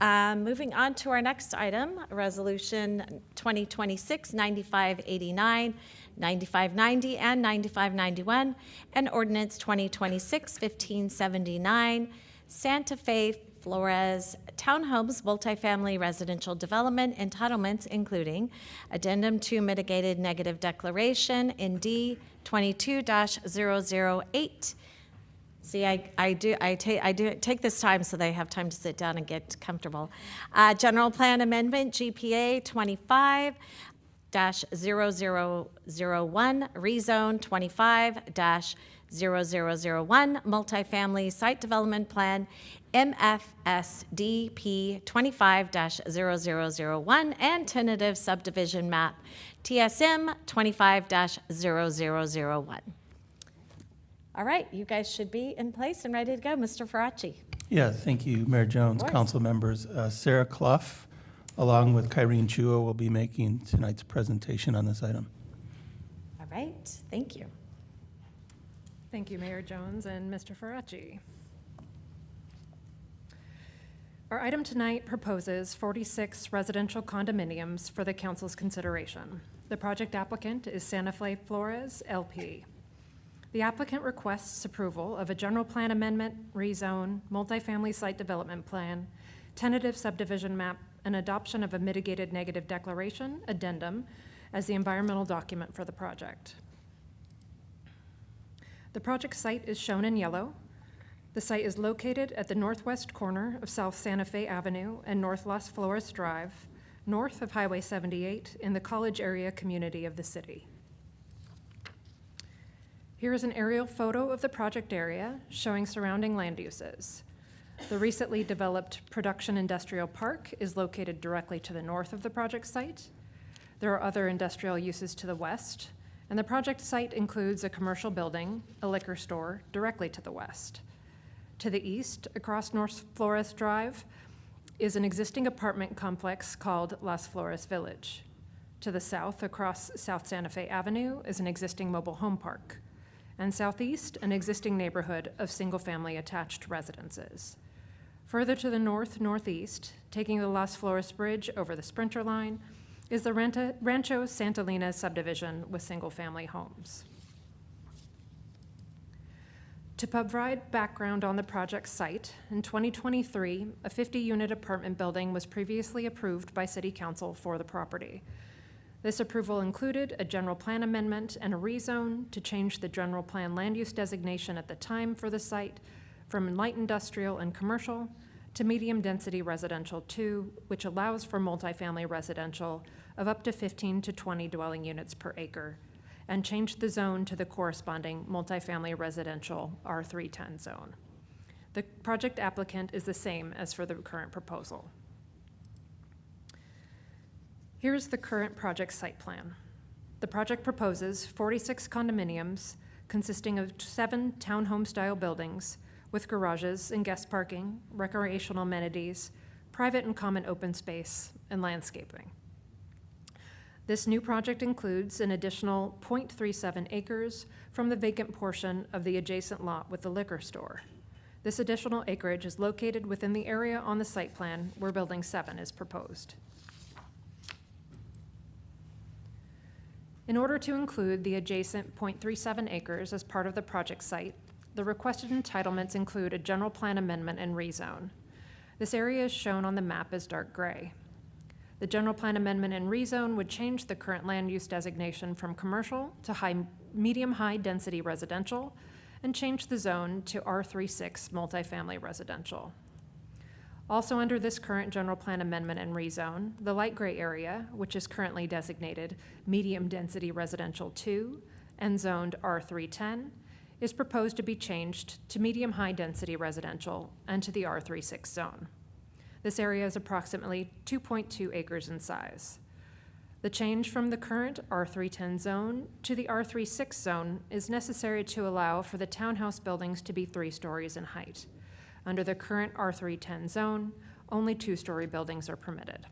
Moving on to our next item, Resolution 2026-9589, 9590, and 9591, and Ordinance 2026-1579, Santa Fe Flores Townhomes Multifamily Residential Development Entitlements, including Addendum to Mitigated Negative Declaration in D 22-008. See, I do take this time so they have time to sit down and get comfortable. General Plan Amendment, GPA 25-0001, rezone 25-0001, multifamily site development plan, MFSDP 25-0001, and tentative subdivision map, TSM 25-0001. All right, you guys should be in place and ready to go. Mr. Faraci. Yeah, thank you, Mayor Jones, council members. Sarah Clough, along with Kyrene Chua, will be making tonight's presentation on this item. All right, thank you. Thank you, Mayor Jones and Mr. Faraci. Our item tonight proposes 46 residential condominiums for the council's consideration. The project applicant is Santa Fe Flores, LP. The applicant requests approval of a general plan amendment, rezone, multifamily site development plan, tentative subdivision map, and adoption of a mitigated negative declaration, addendum, as the environmental document for the project. The project site is shown in yellow. The site is located at the northwest corner of South Santa Fe Avenue and North Las Flores Drive, north of Highway 78 in the college area community of the city. Here is an aerial photo of the project area showing surrounding land uses. The recently developed production industrial park is located directly to the north of the project site. There are other industrial uses to the west, and the project site includes a commercial building, a liquor store directly to the west. To the east, across North Flores Drive, is an existing apartment complex called Las Flores Village. To the south, across South Santa Fe Avenue, is an existing mobile home park. And southeast, an existing neighborhood of single-family attached residences. Further to the north-northeast, taking the Las Flores Bridge over the Sprinter line, is the Rancho Santa Lina subdivision with single-family homes. To provide background on the project site, in 2023, a 50-unit apartment building was previously approved by City Council for the property. This approval included a general plan amendment and a rezone to change the general plan land use designation at the time for the site from light industrial and commercial to medium-density residential 2, which allows for multifamily residential of up to 15 to 20 dwelling units per acre, and changed the zone to the corresponding multifamily residential R310 zone. The project applicant is the same as for the current proposal. Here's the current project site plan. The project proposes 46 condominiums consisting of 7 townhome-style buildings with garages and guest parking, recreational amenities, private and common open space, and landscaping. This new project includes an additional 0.37 acres from the vacant portion of the adjacent lot with the liquor store. This additional acreage is located within the area on the site plan where Building 7 is proposed. In order to include the adjacent .37 acres as part of the project site, the requested entitlements include a general plan amendment and rezone. This area is shown on the map as dark gray. The general plan amendment and rezone would change the current land use designation from commercial to medium-high density residential and change the zone to R36 multifamily residential. Also under this current general plan amendment and rezone, the light gray area, which is currently designated medium density residential 2 and zoned R310, is proposed to be changed to medium-high density residential and to the R36 zone. This area is approximately 2.2 acres in size. The change from the current R310 zone to the R36 zone is necessary to allow for the townhouse buildings to be 3 stories in height. Under the current R310 zone, only 2-story buildings are permitted.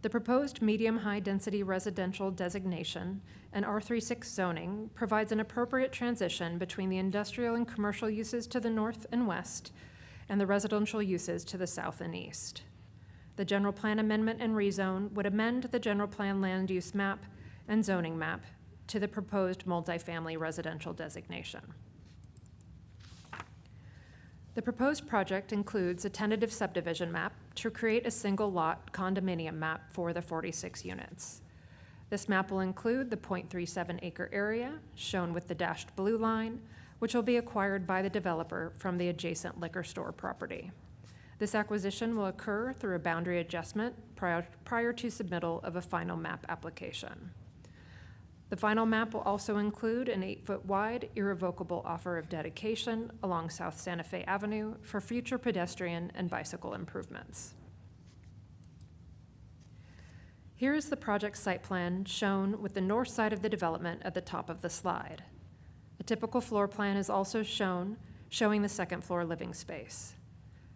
The proposed medium-high density residential designation and R36 zoning provides an appropriate transition between the industrial and commercial uses to the north and west and the residential uses to the south and east. The general plan amendment and rezone would amend the general plan land use map and zoning map to the proposed multifamily residential designation. The proposed project includes a tentative subdivision map to create a single lot condominium map for the 46 units. This map will include the .37 acre area, shown with the dashed blue line, which will be acquired by the developer from the adjacent liquor store property. This acquisition will occur through a boundary adjustment prior to submittal of a final map application. The final map will also include an 8-foot wide irrevocable offer of dedication along South Santa Fe Avenue for future pedestrian and bicycle improvements. Here is the project site plan shown with the north side of the development at the top of the slide. A typical floor plan is also shown, showing the second floor living space.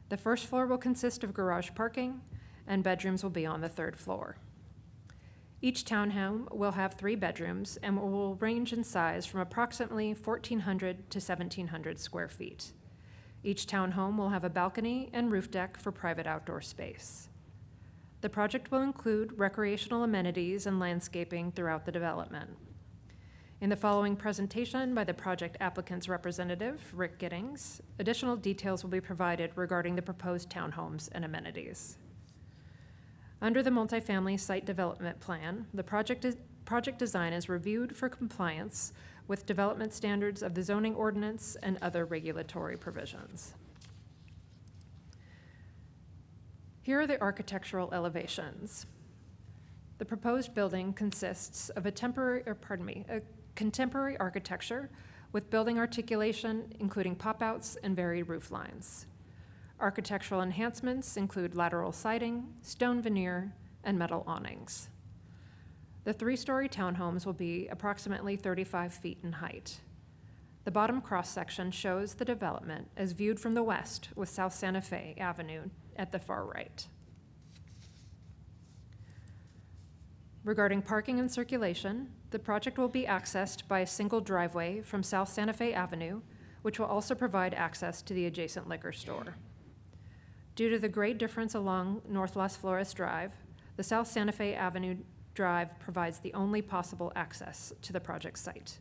The first floor will consist of garage parking, and bedrooms will be on the 3rd floor. Each townhome will have 3 bedrooms and will range in size from approximately 1,400 to 1,700 square feet. Each townhome will have a balcony and roof deck for private outdoor space. The project will include recreational amenities and landscaping throughout the development. In the following presentation by the project applicant's representative, Rick Giddings, additional details will be provided regarding the proposed townhomes and amenities. Under the multifamily site development plan, the project design is reviewed for compliance with development standards of the zoning ordinance and other regulatory provisions. Here are the architectural elevations. The proposed building consists of a contemporary architecture with building articulation, including pop-outs and varied roof lines. Architectural enhancements include lateral siding, stone veneer, and metal awnings. The 3-story townhomes will be approximately 35 feet in height. The bottom cross-section shows the development as viewed from the west with South Santa Fe Avenue at the far right. Regarding parking and circulation, the project will be accessed by a single driveway from South Santa Fe Avenue, which will also provide access to the adjacent liquor store. Due to the grade difference along North Las Flores Drive, the South Santa Fe Avenue Drive provides the only possible access to the project site.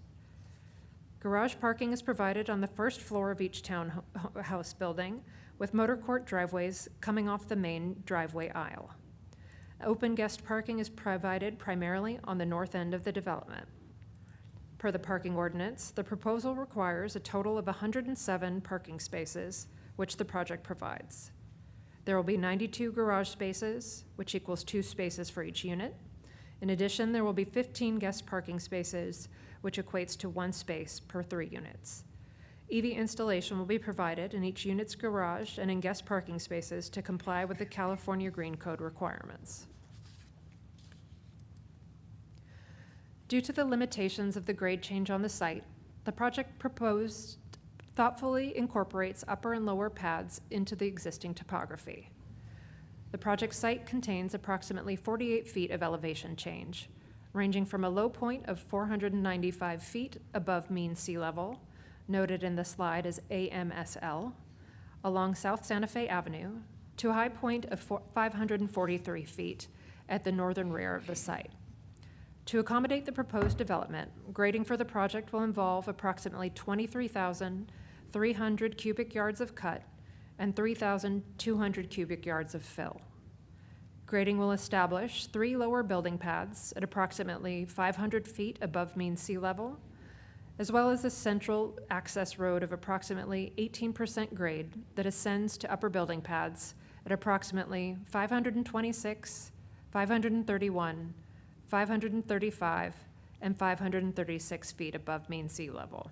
Garage parking is provided on the 1st floor of each townhouse building, with motor court driveways coming off the main driveway aisle. Open guest parking is provided primarily on the north end of the development. Per the parking ordinance, the proposal requires a total of 107 parking spaces, which the project provides. There will be 92 garage spaces, which equals 2 spaces for each unit. In addition, there will be 15 guest parking spaces, which equates to 1 space per 3 units. EV installation will be provided in each unit's garage and in guest parking spaces to comply with the California Green Code requirements. Due to the limitations of the grade change on the site, the project proposed thoughtfully incorporates upper and lower pads into the existing topography. The project site contains approximately 48 feet of elevation change, ranging from a low point of 495 feet above mean sea level, noted in the slide as AMSL, along South Santa Fe Avenue, to a high point of 543 feet at the northern rear of the site. To accommodate the proposed development, grading for the project will involve approximately 23,300 cubic yards of cut and 3,200 cubic yards of fill. Grading will establish 3 lower building pads at approximately 500 feet above mean sea level, as well as a central access road of approximately 18% grade that ascends to upper building pads at approximately 526, 531, 535, and 536 feet above mean sea level.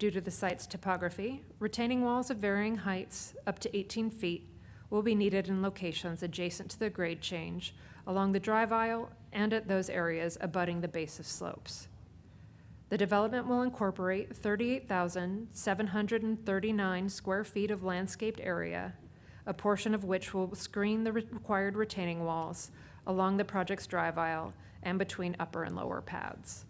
Due to the site's topography, retaining walls of varying heights up to 18 feet will be needed in locations adjacent to the grade change along the drive aisle and at those areas abutting the base of slopes. The development will incorporate 38,739 square feet of landscaped area, a portion of which will screen the required retaining walls along the project's drive aisle and between upper and lower pads.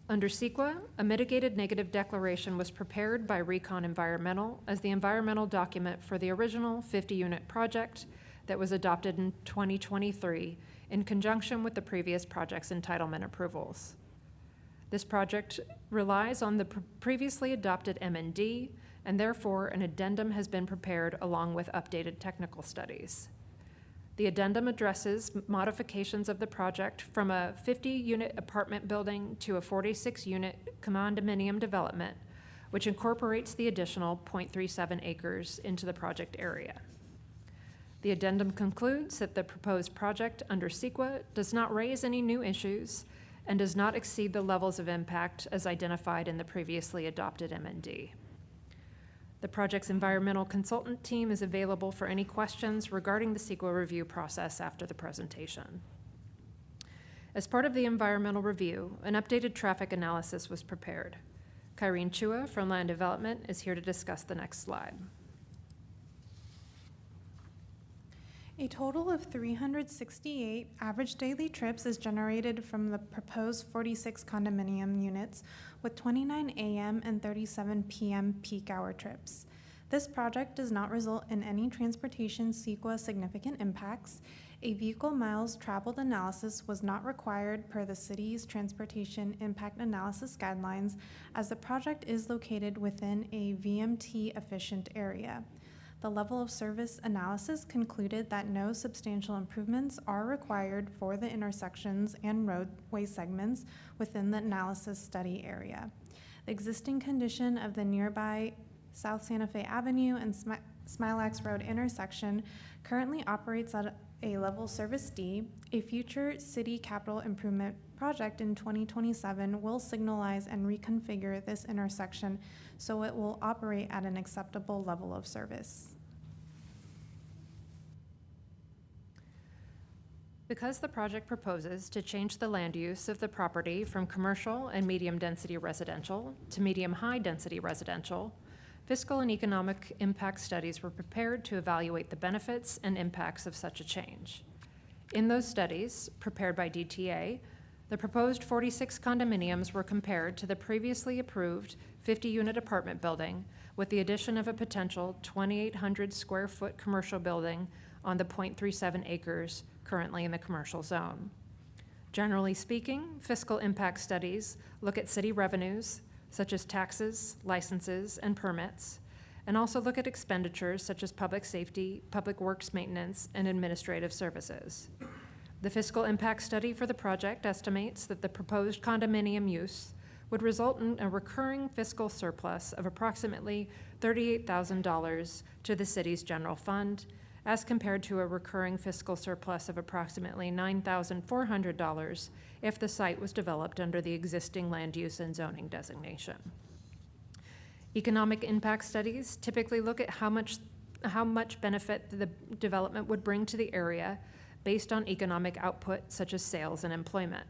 Under CEQA, a mitigated negative declaration was prepared by Recon Environmental as the environmental document for the original 50-unit project that was adopted in 2023 in conjunction with the previous project's entitlement approvals. This project relies on the previously adopted M&D, and therefore an addendum has been prepared along with updated technical studies. The addendum addresses modifications of the project from a 50-unit apartment building to a 46-unit condominium development, which incorporates the additional 0.37 acres into the project area. The addendum concludes that the proposed project under CEQA does not raise any new issues and does not exceed the levels of impact as identified in the previously adopted M&D. The project's environmental consultant team is available for any questions regarding the CEQA review process after the presentation. As part of the environmental review, an updated traffic analysis was prepared. Kyrene Chua from Land Development is here to discuss the next slide. A total of 368 average daily trips is generated from the proposed 46 condominium units with 29 a.m. and 37 p.m. peak hour trips. This project does not result in any transportation CEQA significant impacts. A vehicle miles traveled analysis was not required per the city's transportation impact analysis guidelines as the project is located within a VMT efficient area. The level of service analysis concluded that no substantial improvements are required for the intersections and roadway segments within the analysis study area. The existing condition of the nearby South Santa Fe Avenue and Smilax Road intersection currently operates at a level service D. A future city capital improvement project in 2027 will signalize and reconfigure this intersection so it will operate at an acceptable level of service. Because the project proposes to change the land use of the property from commercial and medium-density residential to medium-high-density residential, fiscal and economic impact studies were prepared to evaluate the benefits and impacts of such a change. In those studies, prepared by DTA, the proposed 46 condominiums were compared to the previously approved 50-unit apartment building with the addition of a potential 2,800 square foot commercial building on the 0.37 acres currently in the commercial zone. Generally speaking, fiscal impact studies look at city revenues, such as taxes, licenses, and permits, and also look at expenditures such as public safety, public works maintenance, and administrative services. The fiscal impact study for the project estimates that the proposed condominium use would result in a recurring fiscal surplus of approximately $38,000 to the city's general fund, as compared to a recurring fiscal surplus of approximately $9,400 if the site was developed under the existing land use and zoning designation. Economic impact studies typically look at how much benefit the development would bring to the area based on economic output such as sales and employment.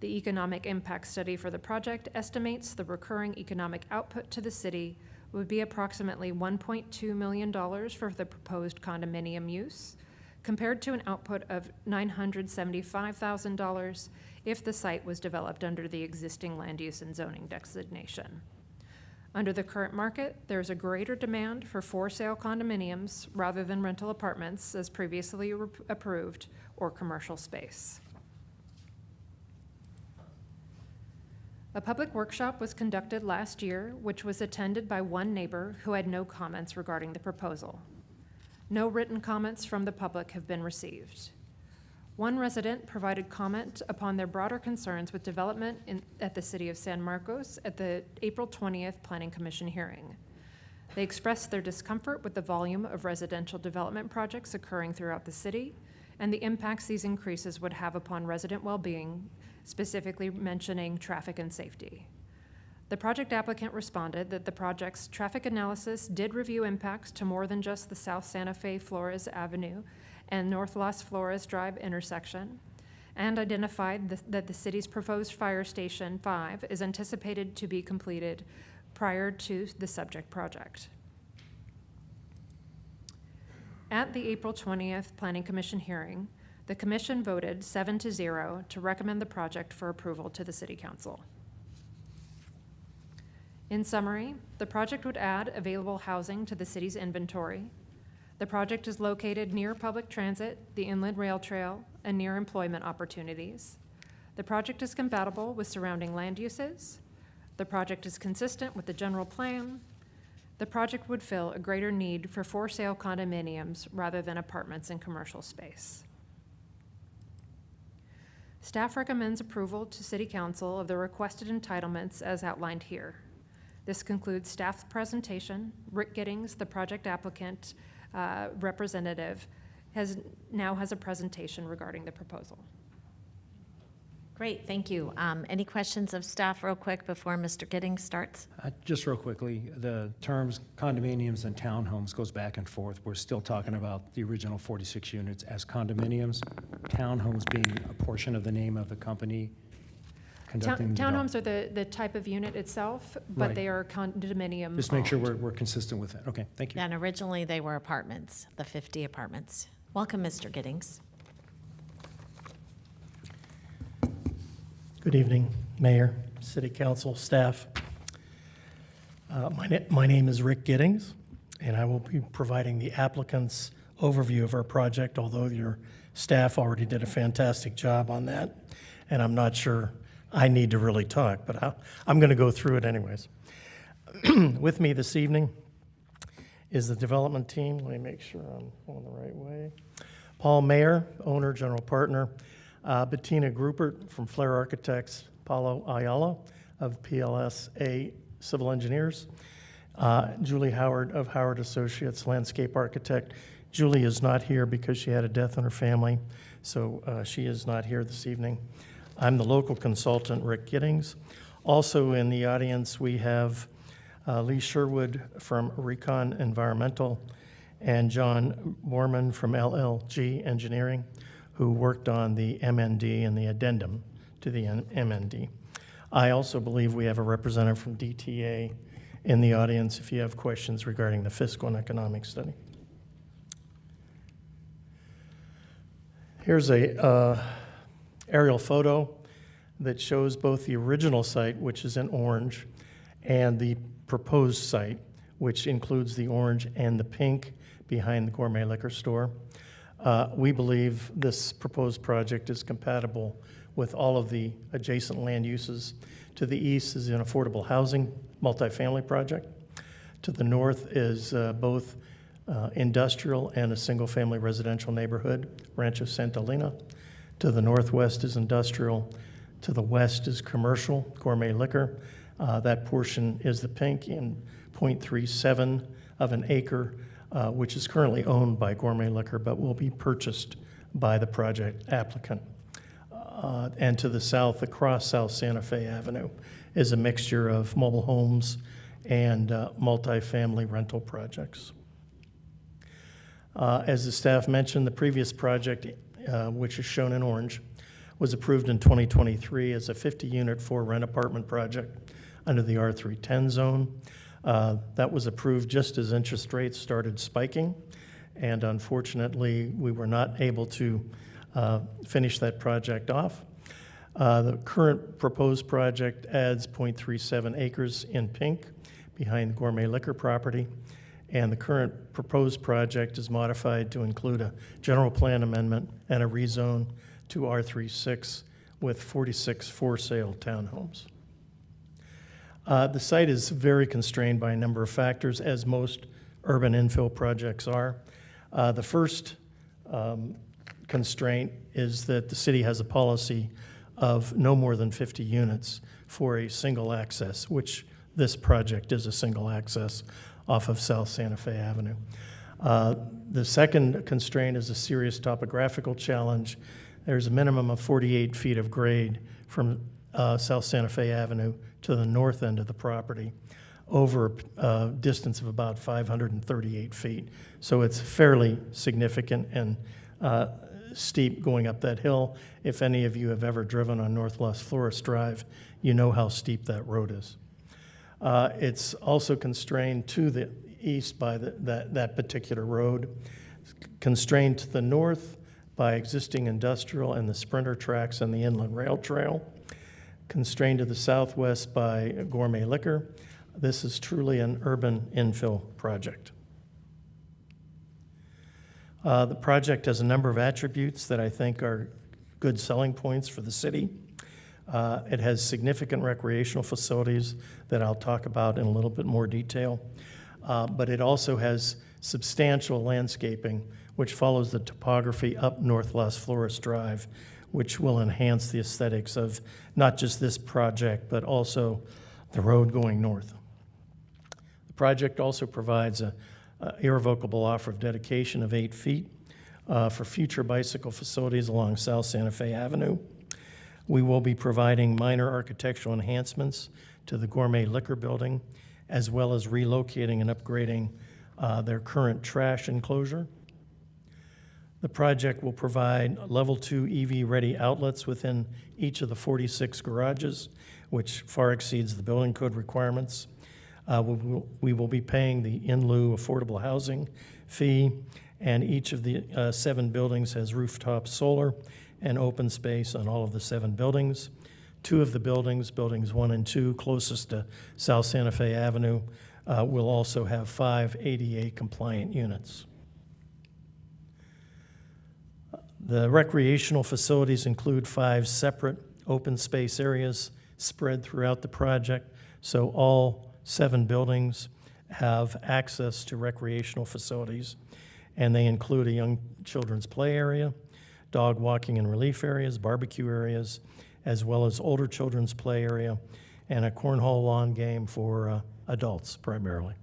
The economic impact study for the project estimates the recurring economic output to the city would be approximately $1.2 million for the proposed condominium use, compared to an output of $975,000 if the site was developed under the existing land use and zoning designation. Under the current market, there is a greater demand for for-sale condominiums rather than rental apartments as previously approved or commercial space. A public workshop was conducted last year, which was attended by one neighbor who had no comments regarding the proposal. No written comments from the public have been received. One resident provided comment upon their broader concerns with development at the City of San Marcos at the April 20th Planning Commission hearing. They expressed their discomfort with the volume of residential development projects occurring throughout the city and the impacts these increases would have upon resident well-being, specifically mentioning traffic and safety. The project applicant responded that the project's traffic analysis did review impacts to more than just the South Santa Fe Flores Avenue and North Las Flores Drive intersection, and identified that the city's proposed Fire Station 5 is anticipated to be completed prior to the subject project. At the April 20th Planning Commission hearing, the Commission voted 7-0 to recommend the project for approval to the City Council. In summary, the project would add available housing to the city's inventory. The project is located near public transit, the Inland Rail Trail, and near employment opportunities. The project is compatible with surrounding land uses. The project is consistent with the general plan. The project would fill a greater need for for-sale condominiums rather than apartments in commercial space. Staff recommends approval to City Council of the requested entitlements as outlined here. This concludes staff's presentation. Rick Giddings, the project applicant representative, now has a presentation regarding the proposal. Great, thank you. Any questions of staff real quick before Mr. Giddings starts? Just real quickly, the terms condominiums and townhomes goes back and forth. We're still talking about the original 46 units as condominiums, townhomes being a portion of the name of the company conducting the Townhomes are the type of unit itself, but Right. they are condominium. Just make sure owned. we're consistent with that. Okay, thank you. And originally they were apartments, the 50 apartments. Welcome, Mr. Giddings. Good evening, Mayor, City Council, staff. My name is Rick Giddings, and I will be providing the applicant's overview of our project, although your staff already did a fantastic job on that, and I'm not sure I need to really talk, but I'm going to go through it anyways. With me this evening is the development team. Let me make sure I'm going the right way. Paul Mayer, owner, general partner. Bettina Gruppert from Flair Architects, Paulo Ayala of PLSA Civil Engineers, Julie Howard of Howard Associates, landscape architect. Julie is not here because she had a death in her family, so she is not here this evening. I'm the local consultant, Rick Giddings. Also in the audience, we have Lee Sherwood from Recon Environmental and John Borman from LLG Engineering, who worked on the MND and the addendum to the MND. I also believe we have a representative from DTA in the audience if you have questions regarding the fiscal and economic study. Here's a aerial photo that shows both the original site, which is in orange, and the proposed site, which includes the orange and the pink behind the gourmet liquor store. We believe this proposed project is compatible with all of the adjacent land uses. To the east is an affordable housing multifamily project. To the north is both industrial and a single-family residential neighborhood, Rancho Santa Elena. To the northwest is industrial. To the west is commercial, gourmet liquor. That portion is the pink in 0.37 of an acre, which is currently owned by Gourmet Liquor, but will be purchased by the project applicant. And to the south, across South Santa Fe Avenue, is a mixture of mobile homes and multifamily rental projects. As the staff mentioned, the previous project, which is shown in orange, was approved in 2023 as a 50-unit for-rent apartment project under the R310 zone. That was approved just as interest rates started spiking, and unfortunately, we were not able to finish that project off. The current proposed project adds 0.37 acres in pink behind the Gourmet Liquor property. And the current proposed project is modified to include a general plan amendment and a rezone to R36 with 46 for-sale townhomes. The site is very constrained by a number of factors, as most urban infill projects are. The first constraint is that the city has a policy of no more than 50 units for a single access, which this project is a single access off of South Santa Fe Avenue. The second constraint is a serious topographical challenge. There's a minimum of 48 feet of grade from South Santa Fe Avenue to the north end of the property over a distance of about 538 feet. So it's fairly significant and steep going up that hill. If any of you have ever driven on Northwest Florist Drive, you know how steep that road is. It's also constrained to the east by that particular road, constrained to the north by existing industrial and the sprinter tracks and the inland rail trail, constrained to the southwest by Gourmet Liquor. This is truly an urban infill project. The project has a number of attributes that I think are good selling points for the city. It has significant recreational facilities that I'll talk about in a little bit more detail, but it also has substantial landscaping which follows the topography up Northwest Florist Drive, which will enhance the aesthetics of not just this project, but also the road going north. The project also provides an irrevocable offer of dedication of 8 feet for future bicycle facilities along South Santa Fe Avenue. We will be providing minor architectural enhancements to the Gourmet Liquor building, as well as relocating and upgrading their current trash enclosure. The project will provide level 2 EV-ready outlets within each of the 46 garages, which far exceeds the building code requirements. We will be paying the in lieu affordable housing fee, and each of the 7 buildings has rooftop solar and open space on all of the 7 buildings. 2 of the buildings, buildings 1 and 2, closest to South Santa Fe Avenue, will also have 5 ADA compliant units. The recreational facilities include 5 separate open space areas spread throughout the project, so all 7 buildings have access to recreational facilities, and they include a young children's play area, dog walking and relief areas, barbecue areas, as well as older children's play area, and a cornhole lawn game for adults primarily.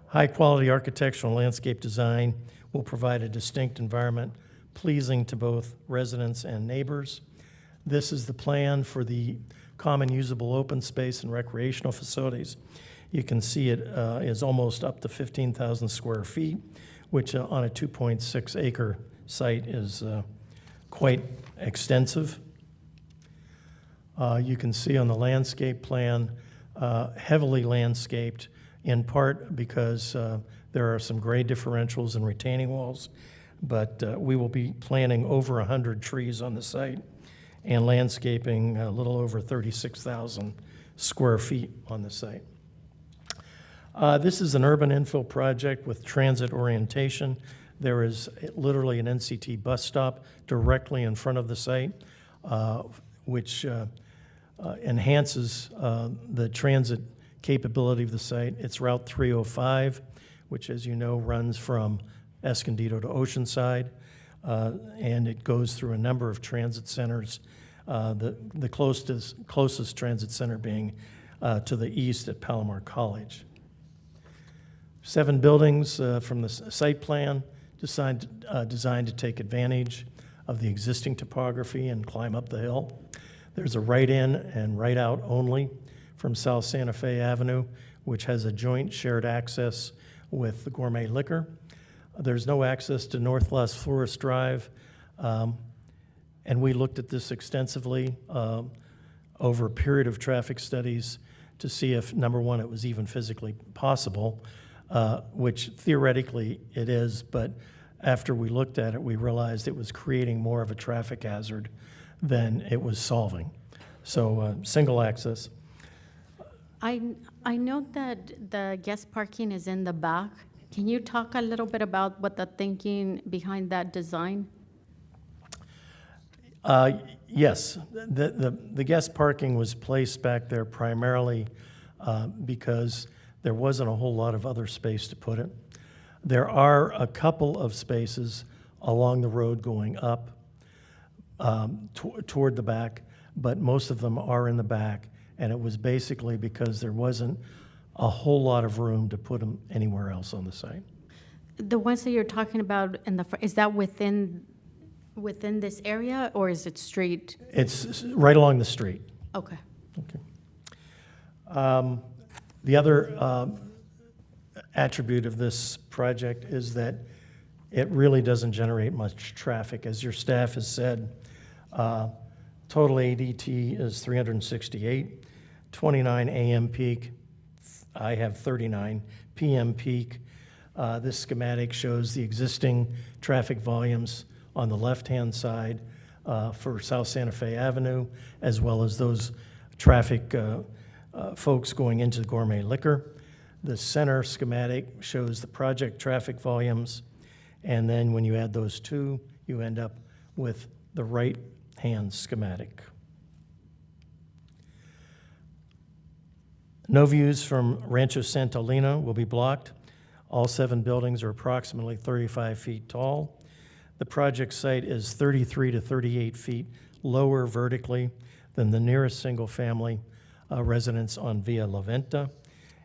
High-quality architectural and landscape design will provide a distinct environment pleasing to both residents and neighbors. This is the plan for the common usable open space and recreational facilities. You can see it is almost up to 15,000 square feet, which on a 2.6 acre site is quite extensive. You can see on the landscape plan, heavily landscaped, in part because there are some grade differentials and retaining walls, but we will be planting over 100 trees on the site and landscaping a little over 36,000 square feet on the site. This is an urban infill project with transit orientation. There is literally an NCT bus stop directly in front of the site, which enhances the transit capability of the site. It's Route 305, which, as you know, runs from Escondido to Oceanside, and it goes through a number of transit centers, the closest transit center being to the east at Palomar College. 7 buildings from the site plan designed to take advantage of the existing topography and climb up the hill. There's a right-in and right-out only from South Santa Fe Avenue, which has a joint shared access with the Gourmet Liquor. There's no access to Northwest Florist Drive, and we looked at this extensively over a period of traffic studies to see if, number one, it was even physically possible, which theoretically it is, but after we looked at it, we realized it was creating more of a traffic hazard than it was solving. So single access. I know that the guest parking is in the back. Can you talk a little bit about what the thinking behind that design? Yes, the guest parking was placed back there primarily because there wasn't a whole lot of other space to put it. There are a couple of spaces along the road going up toward the back, but most of them are in the back, and it was basically because there wasn't a whole lot of room to put them anywhere else on the site. The ones that you're talking about in the front, is that within this area, or is it street? It's right along the street. Okay. The other attribute of this project is that it really doesn't generate much traffic. As your staff has said, total ADT is 368, 29 AM peak. I have 39 PM peak. This schematic shows the existing traffic volumes on the left-hand side for South Santa Fe Avenue, as well as those traffic folks going into the Gourmet Liquor. The center schematic shows the project traffic volumes, and then when you add those two, you end up with the right-hand schematic. No views from Rancho Santolina will be blocked. All 7 buildings are approximately 35 feet tall. The project site is 33 to 38 feet lower vertically than the nearest single-family residence on Via La Venta,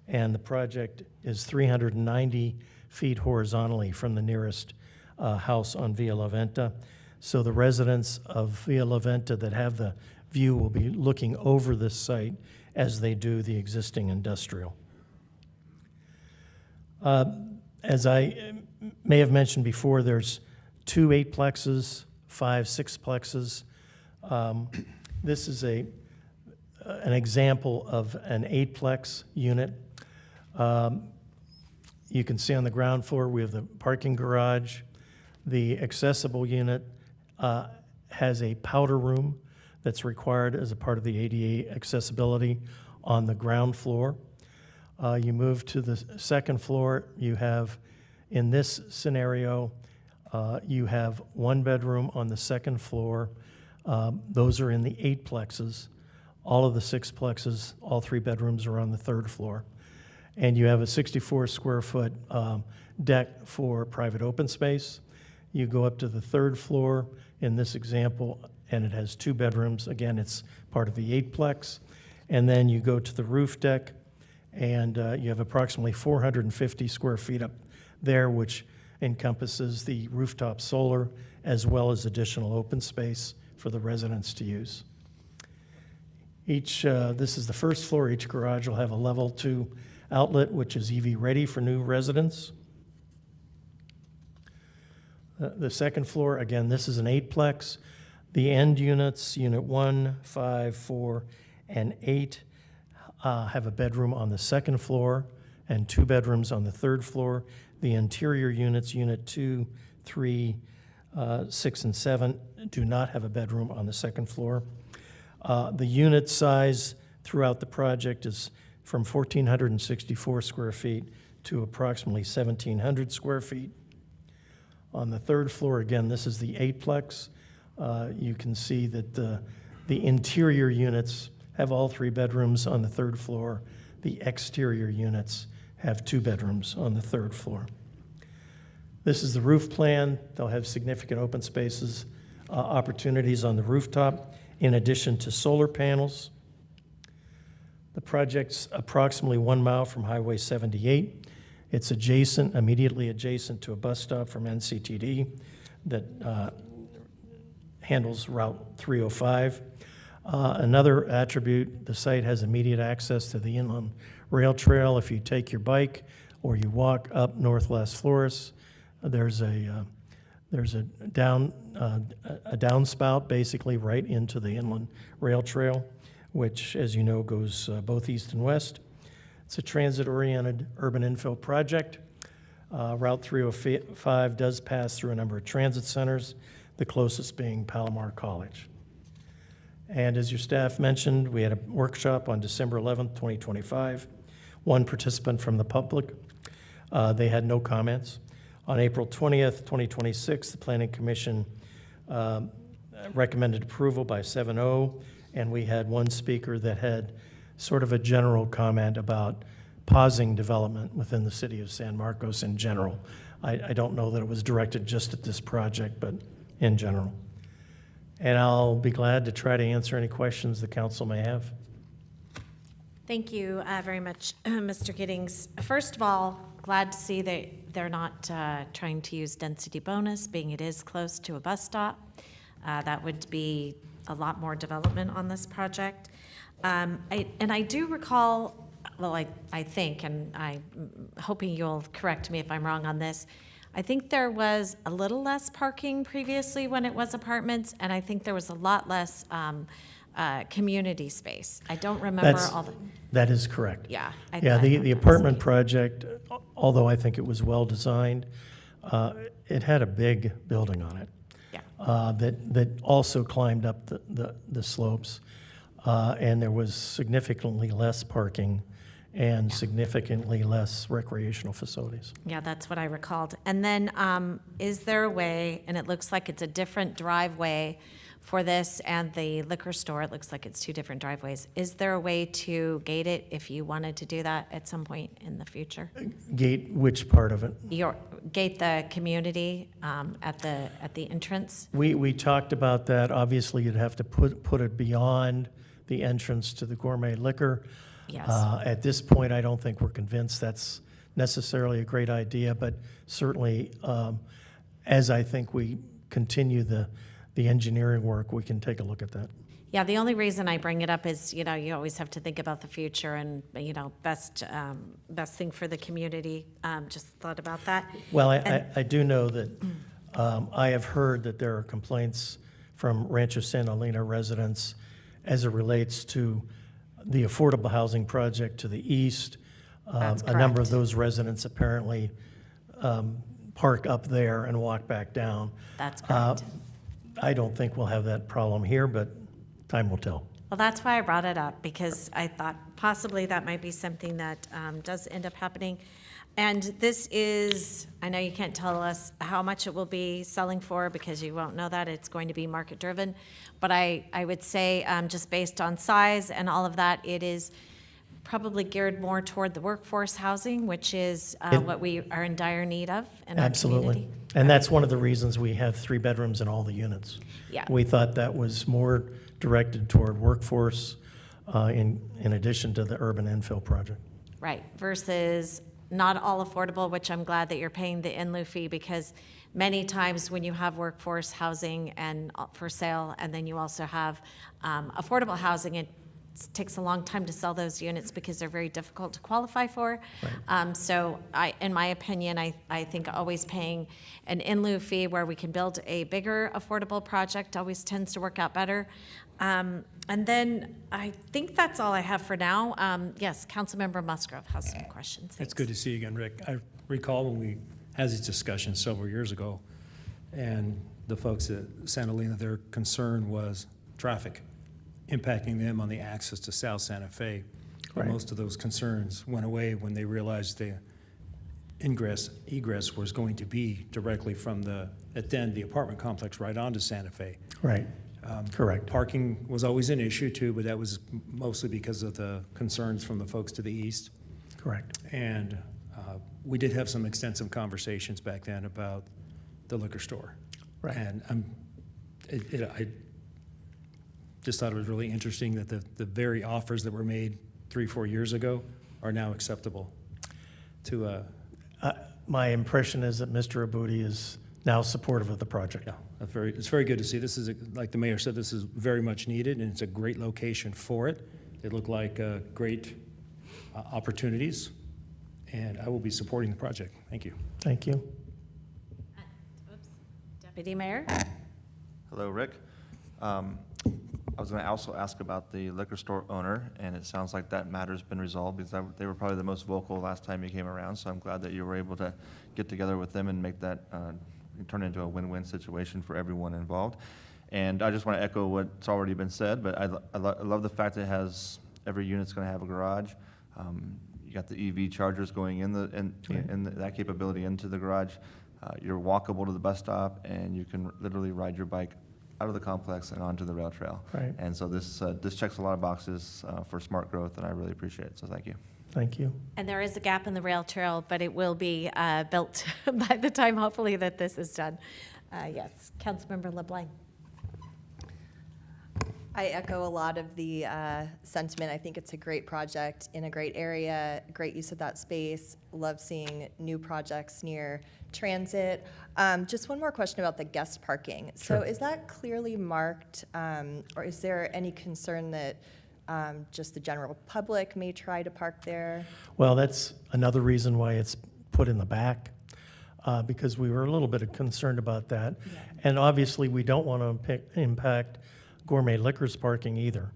and the project is 390 feet horizontally from the nearest house on Via La Venta. So the residents of Via La Venta that have the view will be looking over this site as they do the existing industrial. As I may have mentioned before, there's 2 8-plexes, 5 6-plexes. This is an example of an 8-plex unit. You can see on the ground floor we have the parking garage. The accessible unit has a powder room that's required as a part of the ADA accessibility on the ground floor. You move to the second floor, you have, in this scenario, you have 1 bedroom on the second floor. Those are in the 8-plexes. All of the 6-plexes, all 3 bedrooms are on the 3rd floor. And you have a 64 square foot deck for private open space. You go up to the 3rd floor in this example, and it has 2 bedrooms. Again, it's part of the 8-plex. And then you go to the roof deck, and you have approximately 450 square feet up there, which encompasses the rooftop solar as well as additional open space for the residents to use. This is the 1st floor. Each garage will have a level 2 outlet, which is EV ready for new residents. The 2nd floor, again, this is an 8-plex. The end units, unit 1, 5, 4, and 8, have a bedroom on the 2nd floor and 2 bedrooms on the 3rd floor. The interior units, unit 2, 3, 6, and 7, do not have a bedroom on the 2nd floor. The unit size throughout the project is from 1,464 square feet to approximately 1,700 square feet. On the 3rd floor, again, this is the 8-plex. You can see that the interior units have all 3 bedrooms on the 3rd floor. The exterior units have 2 bedrooms on the 3rd floor. This is the roof plan. They'll have significant open spaces, opportunities on the rooftop, in addition to solar panels. The project's approximately 1 mile from Highway 78. It's immediately adjacent to a bus stop from NCTD that handles Route 305. Another attribute, the site has immediate access to the inland rail trail. If you take your bike or you walk up North Las Flores, there's a downspout basically right into the inland rail trail, which, as you know, goes both east and west. It's a transit-oriented urban infill project. Route 305 does pass through a number of transit centers, the closest being Palomar College. And as your staff mentioned, we had a workshop on December 11th, 2025. One participant from the public, they had no comments. On April 20th, 2026, the Planning Commission recommended approval by 7-0, and we had one speaker that had sort of a general comment about pausing development within the city of San Marcos in general. I don't know that it was directed just at this project, but in general. And I'll be glad to try to answer any questions the council may have. Thank you very much, Mr. Giddings. First of all, glad to see that they're not trying to use density bonus, being it is close to a bus stop. That would be a lot more development on this project. I do recall, well, I think, and I'm hoping you'll correct me if I'm wrong on this, I think there was a little less parking previously when it was apartments, and I think there was a lot less community space. I don't remember all the... That is correct. Yeah. Yeah, the apartment project, although I think it was well-designed, it had a big building on it. Yeah. That also climbed up the slopes, and there was significantly less parking and significantly less recreational facilities. Yeah, that's what I recalled. And then is there a way, and it looks like it's a different driveway for this and the liquor store, it looks like it's two different driveways. Is there a way to gate it if you wanted to do that at some point in the future? Gate which part of it? Gate the community at the entrance? We talked about that. Obviously, you'd have to put it beyond the entrance to the gourmet liquor. Yes. At this point, I don't think we're convinced that's necessarily a great idea, but certainly, as I think we continue the engineering work, we can take a look at that. Yeah, the only reason I bring it up is, you always have to think about the future and, best thing for the community. Just thought about that. Well, I do know that I have heard that there are complaints from Rancho Santa Elena residents as it relates to the affordable housing project to the east. That's a number of correct. those residents apparently park up there and walk back down. That's correct. I don't think we'll have that problem here, but time will tell. Well, that's why I brought it up, because I thought possibly that might be something that does end up happening. And this is, I know you can't tell us how much it will be selling for because you won't know that. It's going to be market driven. But I would say just based on size and all of that, it is probably geared more toward the workforce housing, which is what we are in dire need of in our Absolutely. community. And that's one of the reasons we have 3 bedrooms in all the units. Yeah. We thought that was more directed toward workforce in addition to the urban infill project. Right, versus not all affordable, which I'm glad that you're paying the in-lieu fee, because many times when you have workforce housing and for sale, and then you also have affordable housing, it takes a long time to sell those units because they're very difficult to qualify for. Right. So in my opinion, I think always paying an in-lieu fee where we can build a bigger affordable project always tends to work out better. And then I think that's all I have for now. Yes, Councilmember Musgrove has some questions. It's Thanks. good to see you again, Rick. I recall when we had these discussions several years ago, and the folks at Santa Elena, their concern was traffic, impacting them on the access to South Santa Fe. But Right. most of those concerns went away when they realized the egress was going to be directly from the apartment complex right onto Santa Fe. Right. Correct. Parking was always an issue too, but that was mostly because of the concerns from the folks to the east. Correct. And we did have some extensive conversations back then about the liquor store. Right. And I just thought it was really interesting that the very offers that were made 3-4 years ago are now acceptable to My impression is that Mr. Abudi is now supportive of the project. yeah, it's very good to see. This is, like the mayor said, this is very much needed, and it's a great location for it. They look like great opportunities, and I will be supporting the project. Thank you. Thank you. Deputy Mayor? Hello, Rick. I was going to also ask about the liquor store owner, and it sounds like that matter's been resolved because they were probably the most vocal last time you came around, so I'm glad that you were able to get together with them and make that turn into a win-win situation for everyone involved. And I just want to echo what's already been said, but I love the fact that it has, every unit's going to have a garage. You got the EV chargers going in that capability into the garage. You're walkable to the bus stop, and you can literally ride your bike out of the complex and onto the rail trail. Right. And so this checks a lot of boxes for smart growth, and I really appreciate it. So thank you. Thank you. And there is a gap in the rail trail, but it will be built by the time, hopefully, that this is done. Yes, Councilmember LeBlanc. I echo a lot of the sentiment. I think it's a great project in a great area, great use of that space. Love seeing new projects near transit. Just one more question about the guest parking. So Sure. is that clearly marked, or is there any concern that just the general public may try to park there? Well, that's another reason why it's put in the back, because we were a little bit concerned about that. Yeah. And obviously, we don't want to impact Gourmet Liquors parking either,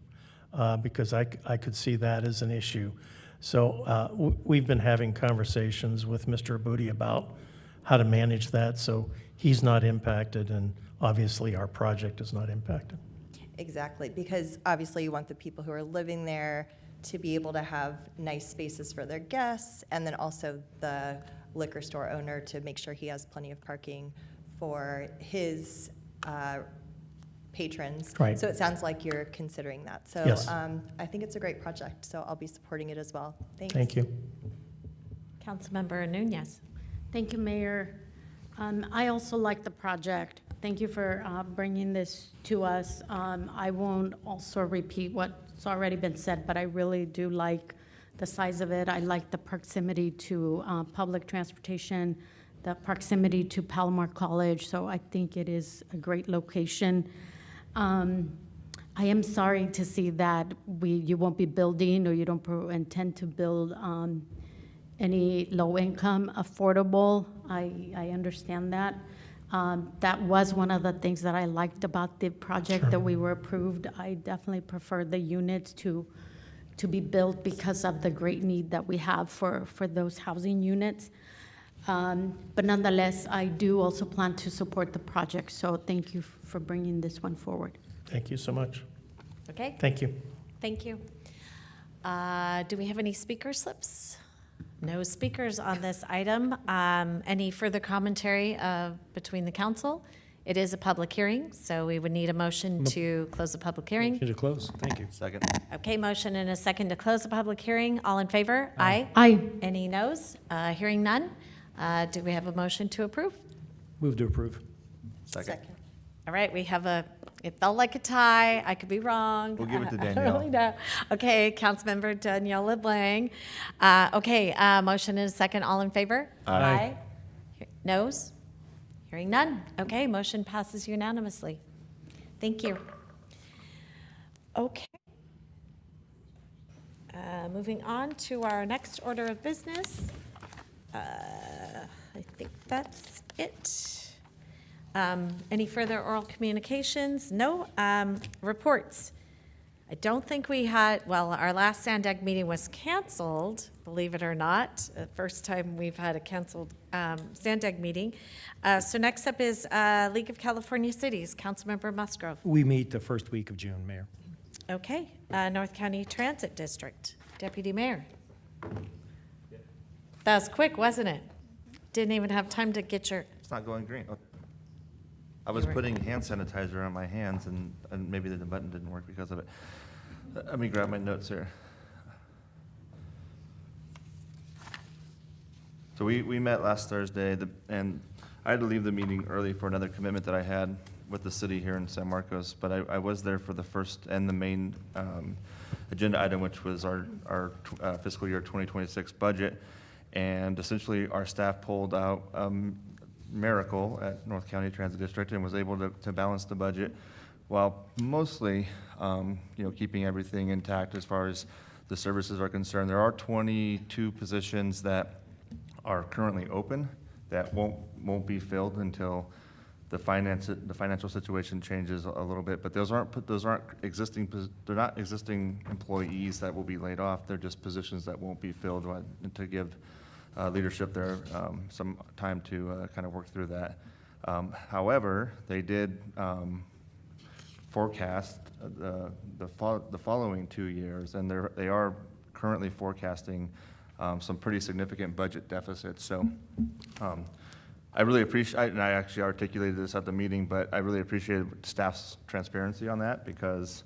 because I could see that as an issue. So we've been having conversations with Mr. Abudi about how to manage that, so he's not impacted, and obviously our project is not impacted. Exactly, because obviously you want the people who are living there to be able to have nice spaces for their guests, and then also the liquor store owner to make sure he has plenty of parking for his patrons. Right. So it sounds like you're considering that. So Yes. I think it's a great project, so I'll be supporting it as well. Thanks. Thank you. Councilmember Nunez. Thank you, Mayor. I also like the project. Thank you for bringing this to us. I won't also repeat what's already been said, but I really do like the size of it. I like the proximity to public transportation, the proximity to Palomar College, so I think it is a great location. I am sorry to see that you won't be building, or you don't intend to build any low-income affordable. I understand that. That was one of the things that I liked about the project that we were approved. I definitely prefer the units to be built because of the great need that we have for those housing units. But nonetheless, I do also plan to support the project, so thank you for bringing this one forward. Thank you so much. Okay. Thank you. Thank you. Do we have any speaker slips? No speakers on this item. Any further commentary between the council? It is a public hearing, so we would need a motion to close the public hearing. Motion to close. Thank you. Second. Okay, motion and a second to close the public hearing. All in favor? Aye. Aye. Any noes? Hearing none. Do we have a motion to approve? Move to approve. Second. All right, we have it felt like a tie. I could be wrong. We'll give it to I don't Danielle. really know. Okay, Councilmember Danielle LeBlanc. Okay, motion and a second. All in favor? Aye. Noes? Hearing none. Okay, motion passes unanimously. Thank you. Okay. Moving on to our next order of business. I think that's it. Any further oral communications? No. Reports. I don't think we had, well, our last Sandag meeting was canceled, believe it or not. First time we've had a canceled Sandag meeting. So next up is League of California Cities, Councilmember Musgrove. We meet the first week of June, Mayor. Okay, North County Transit District, Deputy Mayor. That was quick, wasn't it? Didn't even have time to get your, It's not going green. Oh. I was putting hand sanitizer on my hands, and maybe the button didn't work because of it. Let me grab my notes here. So we met last Thursday, and I had to leave the meeting early for another commitment that I had with the city here in San Marcos, but I was there for the first and the main agenda item, which was our fiscal year 2026 budget. And essentially, our staff pulled out miracle at North County Transit District and was able to balance the budget while mostly, keeping everything intact as far as the services are concerned. There are 22 positions that are currently open that won't be filled until the financial situation changes a little bit. But those aren't existing. They're not existing employees that will be laid off. They're just positions that won't be filled to give leadership there some time to kind of work through that. However, they did forecast the following 2 years, and they are currently forecasting some pretty significant budget deficits. So I really appreciate, and I actually articulated this at the meeting, but I really appreciated staff's transparency on that, because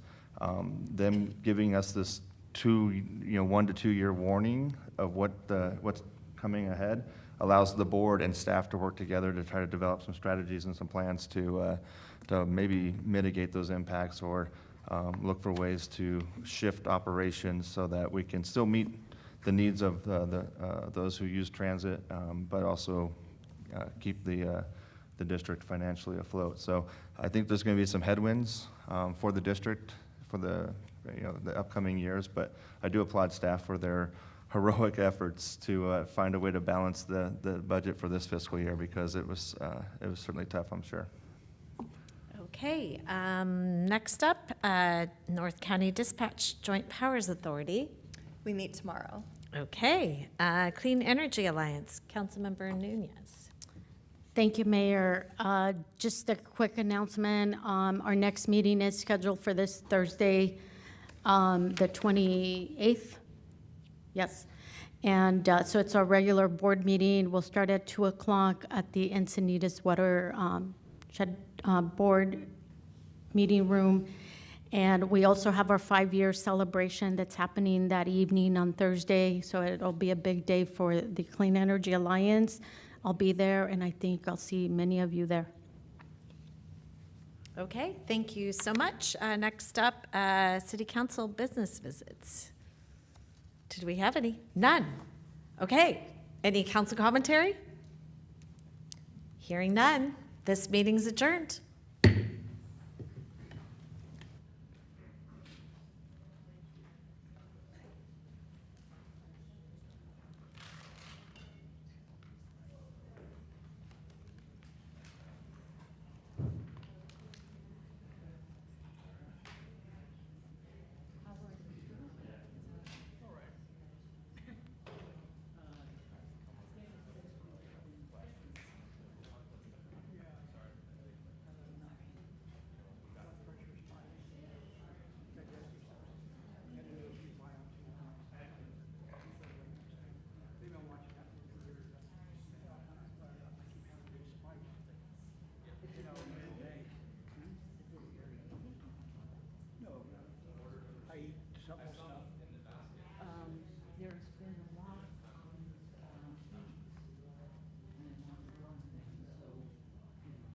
them giving us this 1 to 2 year warning of what's coming ahead allows the board and staff to work together to try to develop some strategies and some plans to maybe mitigate those impacts, or look for ways to shift operations so that we can still meet the needs of those who use transit, but also keep the district financially afloat. So I think there's going to be some headwinds for the district for the upcoming years, but I do applaud staff for their heroic efforts to find a way to balance the budget for this fiscal year, because it was certainly tough, I'm sure. Okay, next up, North County Dispatch Joint Powers Authority. We meet tomorrow. Okay, Clean Energy Alliance, Councilmember Nunez. Thank you, Mayor. Just a quick announcement. Our next meeting is scheduled for this Thursday, the 28th. Yes. And so it's our regular board meeting. We'll start at 2 o'clock at the Encinitas Water Shed Board meeting room. And we also have our 5-year celebration that's happening that evening on Thursday. So it'll be a big day for the Clean Energy Alliance. I'll be there, and I think I'll see many of you there. Okay, thank you so much. Next up, City Council business visits. Did we have any? None. Okay, any council commentary? Hearing none, this meeting's adjourned. I eat something.